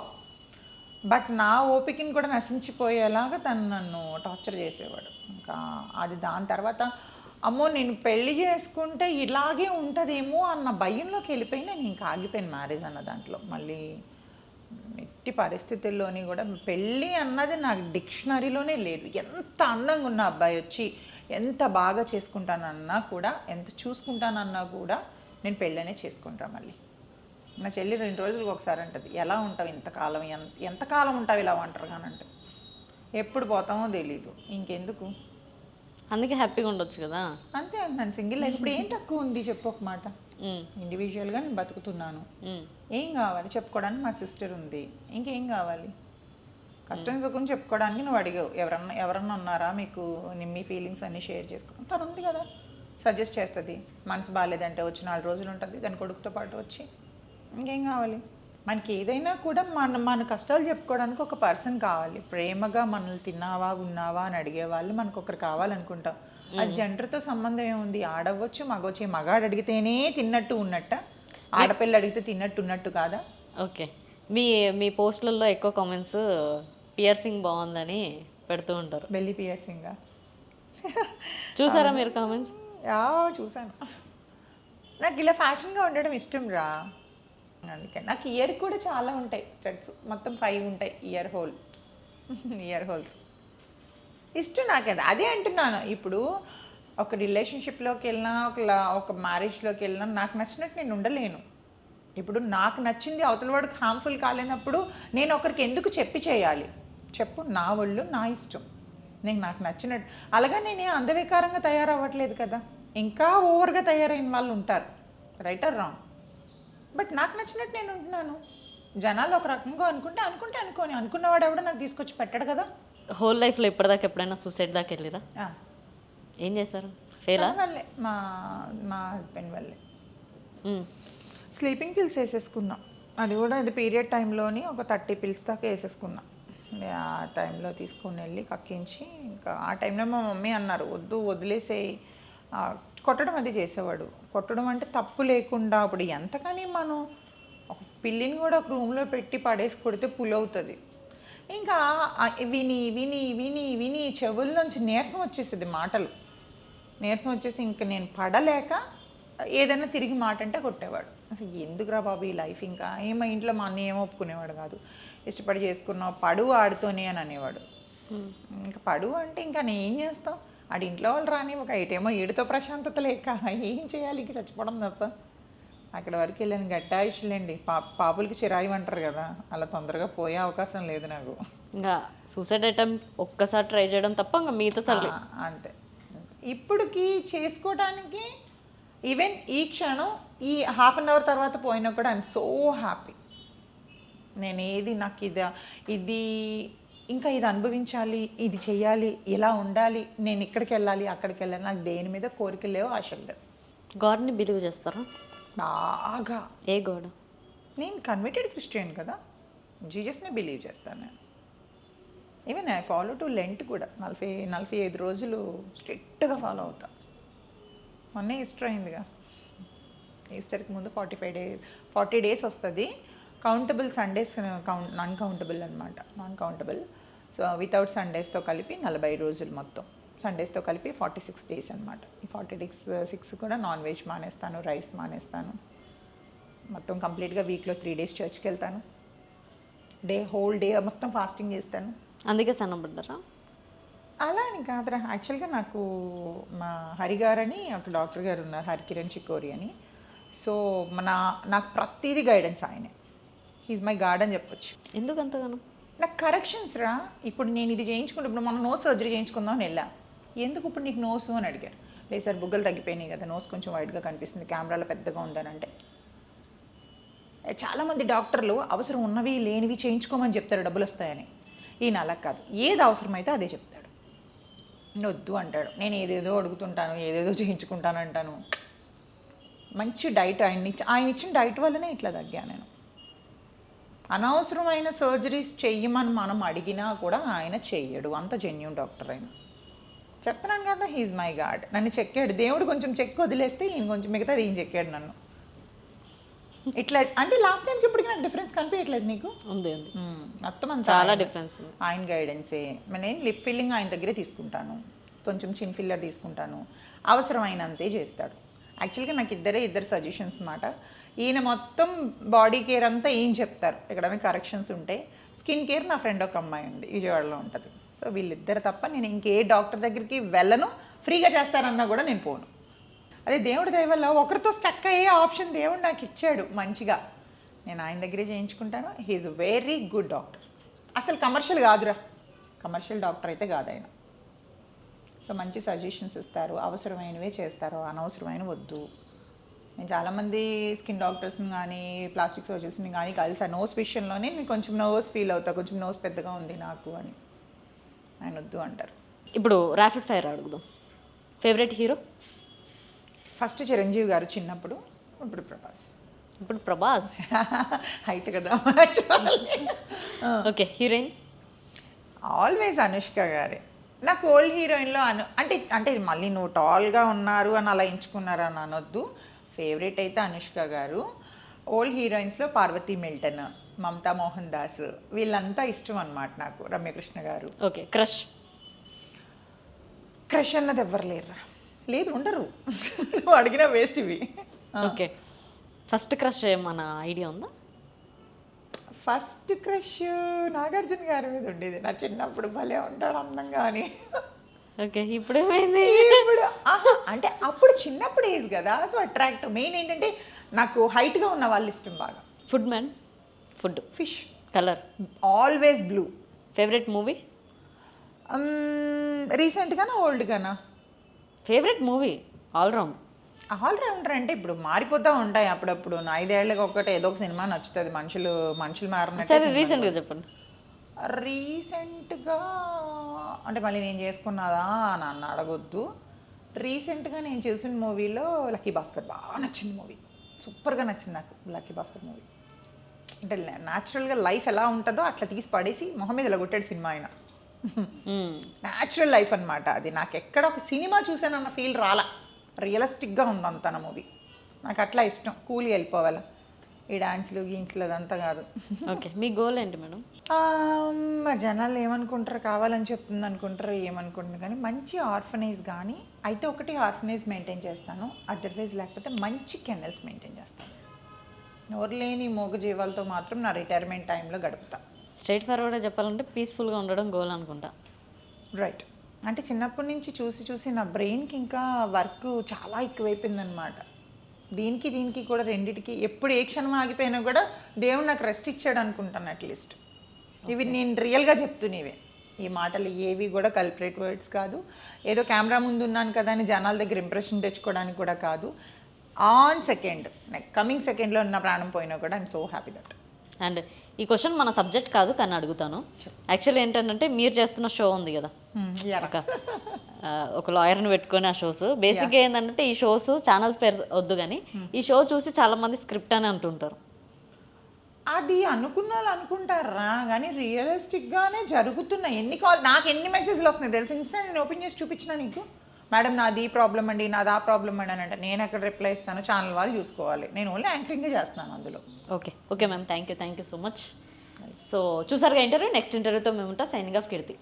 బట్ నా ఓపికని కూడా నశించిపోయేలాగా తను నన్ను టార్చర్ చేసేవాడు. ఇంకా అది దాని తర్వాత అమ్మో నేను పెళ్లి చేసుకుంటే ఇలాగే ఉంటుందేమో అన్న భయంలోకి వెళ్ళిపోయి నేను ఇంకా ఆగిపోయాను మ్యారేజ్ అన్న దాంట్లో. మళ్ళీ ఎట్టి పరిస్థితుల్లోని కూడా పెళ్ళి అన్నది నాకు డిక్షనరీలోనే లేదు. ఎంత అందంగా ఉన్న అబ్బాయి వచ్చి ఎంత బాగా చేసుకుంటానన్నా కూడా, ఎంత చూసుకుంటానన్నా కూడా నేను పెళ్ళనే చేసుకుంటాను. మళ్ళీ నా చెల్లి 2 రోజులకు ఒకసారి అంటది, ఎలా ఉంటావు ఇంతకాలం, ఎంతకాలం ఉంటావు ఇలా ఒంటరిగానంటే. ఎప్పుడు పోతామో తెలీదు, ఇంకెందుకు, అందుకే హ్యాపీగా ఉండొచ్చు కదా. అంతే అంటున్నాను. సింగిల్ లైఫ్ ఇప్పుడు ఏం తక్కువ ఉంది చెప్పు ఒక మాట. ఇండివిజువల్గా నేను బతుకుతున్నాను. ఏం కావాలి చెప్పుకోవడానికి మా సిస్టర్ ఉంది, ఇంకేం కావాలి? కష్టం సుఖం చెప్పుకోవడానికి నువ్వు అడిగావు, ఎవరన్నా ఉన్నారా మీకు మీ ఫీలింగ్స్ అన్నీ షేర్ చేసుకోవడం? తను ఉంది కదా, సజెస్ట్ చేస్తుంది. మనసు బాగాలేదంటే వచ్చి 4 రోజులు ఉంటుంది దాని కొడుకుతో పాటు వచ్చి. ఇంకేం కావాలి? మనకి ఏదైనా కూడా మన కష్టాలు చెప్పుకోవడానికి ఒక పర్సన్ కావాలి. ప్రేమగా మనల్ని తిన్నావా ఉన్నావా అని అడిగే వాళ్ళు మనకు ఒకరు కావాలనుకుంటాం. అది జెండర్తో సంబంధం ఏముంది? ఆడవచ్చు మగవచ్చు. మగాడు అడిగితేనే తిన్నట్టు ఉన్నట్ట, ఆడపిల్ల అడిగితే తిన్నట్టు ఉన్నట్టు కాదా? ఓకే, మీ పోస్టులలో ఎక్కువ కామెంట్స్ పియర్సింగ్ బాగుందని పెడుతూ ఉంటారు. బెల్లి పియర్సింగా చూసారా మీరు కామెంట్స్? చూసాను. నాకు ఇలా ఫ్యాషన్గా ఉండడం ఇష్టం రా. అందుకని నాకు ఇయర్ కూడా చాలా ఉంటాయి స్టడ్స్, మొత్తం 5 ఉంటాయి ఇయర్ హోల్స్ ఇష్టం నాకు. అదే అంటున్నాను. ఇప్పుడు ఒక రిలేషన్షిప్లోకి వెళ్ళినా ఒక మ్యారేజ్లోకి వెళ్ళినా నాకు నచ్చినట్టు నేను ఉండలేను. ఇప్పుడు నాకు నచ్చింది అవతల వాడికి హార్మ్ఫుల్ కాలేనప్పుడు నేను ఒకరికి ఎందుకు చేయాలి చెప్పు? నా ఒళ్ళు నా ఇష్టం, నాకు నచ్చినట్టు. అలాగా నేను అందవికారంగా తయారవ్వట్లేదు కదా. ఇంకా ఓవర్గా తయారైన వాళ్ళు ఉంటారు, రైట్ ఆర్ రాంగ్. బట్ నాకు నచ్చినట్టు నేను ఉంటున్నాను. జనాలు ఒక రకంగా అనుకున్నవాడు ఎవడో నాకు తీసుకొచ్చి పెట్టాడు కదా. హోల్ లైఫ్లో ఇప్పటిదాకా ఎప్పుడైనా సూసైడ్ దాకా వెళ్ళిరా? ఏం చేశారు? ఫెయిలా? వల్లే, మా హస్బెండ్ వల్లే. స్లీపింగ్ పిల్స్ వేసేసుకున్నా. అది కూడా ఇది పీరియడ్ టైంలోని ఒక 30 పిల్స్ దాకా వేసేసుకున్నా. ఆ టైంలో తీసుకొని వెళ్ళి కక్కించి, ఇంకా ఆ టైంలో మా మమ్మీ అన్నారు వద్దు వదిలేసేయి. కొట్టడం అది చేసేవాడు. కొట్టడం అంటే తప్పు లేకుండా, ఇప్పుడు ఎంతకని మనం ఒక పిల్లిని కూడా ఒక రూమ్లో పెట్టి పడేసి కొడితే పులవుతుంది. ఇంకా విని విని విని విని చెవుల్లోంచి నీరసం వచ్చేసింది, మాటలు నీరసం వచ్చేసి ఇంకా నేను పడలేక ఏదైనా తిరిగి మాట అంటే కొట్టేవాడు. అసలు ఎందుకురా బాబు ఈ లైఫ్, ఇంకా ఏమో ఇంట్లో మా అన్న ఏమో ఒప్పుకునేవాడు కాదు. ఇష్టపడి చేసుకున్నావు పడు ఆడుతోనే అని అనేవాడు. ఇంకా పడు అంటే ఇంకా నేను ఏం చేస్తాం, ఆడి ఇంట్లో వాళ్ళు రాని ఒక ఐటేమో ఏడుతో ప్రశాంతత లేక ఏం చేయాలి, ఇంక చచ్చిపోవడం తప్ప. అక్కడ వరకు వెళ్ళాను, గట్టాయిషులేండి, పాపులకి చిరాయి అంటారు కదా, అలా తొందరగా పోయే అవకాశం లేదు నాకు. ఇంకా సూసైడ్ అటెంప్ట్ ఒక్కసారి ట్రై చేయడం తప్ప ఇంకా మిగతా సార్లు అంతే. ఇప్పటికి చేసుకోవడానికి ఈవెన్ ఈ క్షణం ఈ హాఫ్ అన్ అవర్ తర్వాత పోయినా కూడా ఐఎమ్ సో హ్యాపీ. నేను ఏది నాకు ఇది ఇంకా ఇది అనుభవించాలి, ఇది చెయ్యాలి, ఇలా ఉండాలి, నేను ఇక్కడికి వెళ్ళాలి అక్కడికి వెళ్ళాలి, నాకు దేని మీద కోరికలు లేవు, ఆశలు లేవు. గాడ్ని బిలీవ్ చేస్తారా? బాగా. ఏ గాడ్? నేను కన్వర్టెడ్ క్రిస్టియన్ కదా, జీజస్ని బిలీవ్ చేస్తాను నేను. Even I follow to Lent కూడా, 45 రోజులు స్ట్రిక్ట్గా ఫాలో అవుతా. మొన్నే ఈస్టర్ అయిందిగా, ఈస్టర్కి ముందు 40 డేస్ వస్తుంది. Countable Sundays non countable. So without సండేస్తో కలిపి 40 రోజులు మొత్తం, సండేస్తో కలిపి 46 డేస్ అనమాట. ఈ 46 కూడా నాన్ వెజ్ మానేస్తాను, రైస్ మానేస్తాను, మొత్తం కంప్లీట్గా వీక్లో 3 డేస్ చర్చ్కి వెళ్తాను, హోల్ డే మొత్తం ఫాస్టింగ్ చేస్తాను. అందుకే సన్నబడ్డారా? అలా అని కాదురా, యాక్చువల్గా నాకు మా హరిగారని ఒక డాక్టర్ గారు ఉన్నారు, హరికిరణ్ చికోరి అని. సో నాకు ప్రతిదీ గైడెన్స్ ఆయనే, హీజ్ మై గాడ్ అని చెప్పొచ్చు. ఎందుకు అంతగానో? నాకు కరెక్షన్స్ రా. ఇప్పుడు నేను ఇది చేయించుకుంటే, ఇప్పుడు మనం నోస్ సర్జరీ చేయించుకుందాం అని వెళ్ళా, ఎందుకు ఇప్పుడు నీకు నోసు అని అడిగారు. లేదు సార్ బుగ్గలు తగ్గిపోయినాయి కదా, నోస్ కొంచెం వైడ్గా కనిపిస్తుంది, కెమెరాలో పెద్దగా ఉందని. అంటే చాలామంది డాక్టర్లు అవసరం ఉన్నవి లేనివి చేయించుకోమని చెప్తారు డబ్బులు వస్తాయని. ఈయన అలా కాదు, ఏది అవసరమైతే అదే చెప్తాడు, వద్దు అంటాడు. నేను ఏదేదో అడుగుతుంటాను, ఏదేదో చేయించుకుంటాను అంటాను. మంచి డైట్ ఆయన ఇచ్చిన డైట్ వల్లనే ఇట్లా తగ్గా నేను. అనవసరమైన సర్జరీస్ చెయ్యమని మనం అడిగినా కూడా ఆయన చెయ్యడు, అంత జెన్యూన్ డాక్టర్ ఆయన. చెప్తున్నాను కదా, హీజ్ మై గాడ్. నన్ను చెక్కాడు దేవుడు, కొంచెం చెక్కి వదిలేస్తే ఈయన కొంచెం మిగతాది ఈయన చెక్కాడు నన్ను. ఇట్లా అంటే లాస్ట్ టైంకి ఇప్పటికి నాకు డిఫరెన్స్ కనిపించట్లేదు నీకు? ఉంది మొత్తం అంతా చాలా డిఫరెన్స్. ఆయన గైడెన్సే. నేను లిప్ ఫిల్లింగ్ ఆయన దగ్గరే తీసుకుంటాను, కొంచెం చిన్ ఫిల్లర్ తీసుకుంటాను, అవసరమైనంతే చేస్తాడు. యాక్చువల్గా నాకు ఇద్దరు సజెషన్స్ మాట. ఈయన మొత్తం బాడీ కేర్ అంతా ఏం చెప్తారు, ఎక్కడైనా కరెక్షన్స్ ఉంటే. స్కిన్ కేర్ నా ఫ్రెండ్ ఒక అమ్మాయి ఉంది, విజయవాడలో ఉంటుంది. సో వీళ్ళిద్దరు తప్ప నేను ఇంకే డాక్టర్ దగ్గరికి వెళ్ళను, ఫ్రీగా చేస్తారన్నా కూడా నేను పోను. అదే దేవుడి దయ వల్ల ఒకరితో స్టక్ అయ్యే ఆప్షన్ దేవుడు నాకు ఇచ్చాడు మంచిగా, నేను ఆయన దగ్గరే చేయించుకుంటాను. He's very good doctor. అసలు కమర్షియల్ కాదురా, కమర్షియల్ డాక్టర్ అయితే కాదు ఆయన. సో మంచి సజెషన్స్ ఇస్తారు, అవసరమైనవే చేస్తారు, అనవసరమైన వద్దు. నేను చాలామంది స్కిన్ డాక్టర్స్ని కానీ ప్లాస్టిక్ సర్జరీస్ని కానీ కలిసి నోస్ విషయంలోనే నేను కొంచెం నర్వస్ ఫీల్ అవుతా, కొంచెం నోస్ పెద్దగా ఉంది నాకు అని. ఆయన వద్దు అంటారు. ఇప్పుడు ర్యాపిడ్ ఫైర్ అడుగుదాం. Favourite hero? ఫస్ట్ చిరంజీవి గారు చిన్నప్పుడు, ఇప్పుడు ప్రభాస్. ఇప్పుడు ప్రభాస్ హైట్ కదా. Okay, heroine? ఆల్వేస్ అనుష్క గారే. నాకు ఓల్డ్ హీరోయిన్లో అంటే మళ్ళీ నువ్వు టాల్గా ఉన్నారు అని అలా ఎంచుకున్నారు అని అనొద్దు. ఫేవరెట్ అయితే అనుష్క గారు. ఓల్డ్ హీరోయిన్స్లో పార్వతీ మిల్టన్, మమతా మోహన్ దాస్, వీళ్ళంతా ఇష్టం అనమాట నాకు. రమ్యకృష్ణ గారు. Okay, crush? క్రష్ అన్నది ఎవ్వరు లేరు, లేదు, ఉండరు. నువ్వు అడిగినా వేస్ట్ ఇవి. ఓకే, ఫస్ట్ క్రష్ ఏమన్నా ఐడియా ఉందా? ఫస్ట్ క్రష్ నాగార్జున గారి మీద ఉండేది. నా చిన్నప్పుడు భలే ఉంటాడు అందంగా అని. ఓకే, ఇప్పుడు ఏమైంది? ఇప్పుడు అంటే అప్పుడు చిన్నప్పుడు ఏజ్ కదా, సో అట్రాక్ట్. మెయిన్ ఏంటంటే నాకు హైట్గా ఉన్న వాళ్ళు ఇష్టం బాగా. Food man? Food? Fish. Colour? Always blue. Favourite movie? రీసెంట్గానా ఓల్డ్గానా? Favourite movie all round. ఆల్రౌండర్ అంటే ఇప్పుడు మారిపోతూ ఉంటాయి అప్పుడప్పుడు. 5 ఏళ్ళకి ఒకటి ఏదో ఒక సినిమా నచ్చుతుంది, మనుషులు మారినట్టు. సరే, రీసెంట్గా చెప్పండి. రీసెంట్గా అంటే మళ్ళీ నేను చేసుకున్నదా నన్ను అడగొద్దు. రీసెంట్గా నేను చూసిన మూవీలో లక్కీ భాస్కర్ బాగా నచ్చింది. మూవీ సూపర్గా నచ్చింది నాకు, లక్కీ భాస్కర్ మూవీ. అంటే న్యాచురల్గా లైఫ్ ఎలా ఉంటుందో అట్లా తీసి పడేసి మొహం మీద ఇలా కొట్టాడు సినిమా ఆయన. న్యాచురల్ లైఫ్ అనమాట అది. నాకు ఎక్కడ ఒక సినిమా చూసానన్న ఫీల్ రాలా, రియలిస్టిక్గా ఉంది అంత నా మూవీ. నాకు అట్లా ఇష్టం, కూల్గా వెళ్ళిపోవాలా, ఈ డాన్స్లు గీన్స్లు అదంతా కాదు. ఓకే, మీ గోల్ ఏంటి మేడం? మరి జనాలు ఏమనుకుంటారు, కావాలని చెప్తుంది అనుకుంటారు, ఏమనుకుంటారు, కానీ మంచి ఆర్ఫనైజ్ కానీ అయితే ఒకటి ఆర్ఫనైజ్ మెయింటైన్ చేస్తాను, అదర్వైజ్ లేకపోతే మంచి కెనల్స్ మెయింటైన్ చేస్తాను. నోరు లేని మూగ జీవాలతో మాత్రం నా రిటైర్మెంట్ టైంలో గడుపుతా. స్ట్రైట్ ఫార్వర్డ్గా చెప్పాలంటే పీస్ఫుల్గా ఉండడం గోల్ అనుకుంటా. రైట్. అంటే చిన్నప్పటి నుంచి చూసి చూసి నా బ్రెయిన్కి ఇంకా వర్క్ చాలా ఎక్కువైపోయిందనమాట. దీనికి కూడా రెండిటికి ఎప్పుడు ఏ క్షణం ఆగిపోయినా కూడా దేవుడు నాకు రెస్ట్ ఇచ్చాడు అనుకుంటాను అట్లీస్ట్. ఇవి నేను రియల్గా చెప్తున్నవే, ఈ మాటలు ఏవి కూడా కల్పరేట్ వర్డ్స్ కాదు, ఏదో కెమెరా ముందు ఉన్నాను కదా అని జనాల దగ్గర ఇంప్రెషన్ తెచ్చుకోవడానికి కూడా కాదు. ఆన్ సెకండ్, కమింగ్ సెకండ్లో ఉన్న ప్రాణం పోయినా కూడా I'm so happy that. And ఈ క్వశ్చన్ మన సబ్జెక్ట్ కాదు కానీ అడుగుతాను. యాక్చువల్లీ ఏంటంటే మీరు చేస్తున్న షో ఉంది కదా, ఒక లాయర్ని పెట్టుకొని ఆ షోస్, బేసిక్గా ఏంటంటే ఈ షోస్ ఛానల్స్ పేరు వద్దు కానీ ఈ షో చూసి చాలామంది స్క్రిప్ట్ అని అంటుంటారు. అది అనుకున్న వాళ్ళు అనుకుంటారా కానీ రియలిస్టిక్గానే జరుగుతున్నాయి. నాకు ఎన్ని మెసేజ్లు వస్తున్నాయి తెలుసు, ఇన్స్టా నేను ఓపెన్ చేసి చూపించిన నీకు, మేడం నాది ఈ ప్రాబ్లం అండి, నాది ఆ ప్రాబ్లం అండి అని అంటే నేను ఎక్కడ రిప్లై ఇస్తాను, ఛానల్ వాళ్ళు చూసుకోవాలి, నేను ఓన్లీ యాంకరింగే చేస్తున్నాను అందులో. Okay ma'am, thank you so much. So చూసారుగా ఇంటర్వ్యూ, నెక్స్ట్ ఇంటర్వ్యూతో మేము ఉంటాం. సైనింగ్ ఆఫ్ కీర్తి.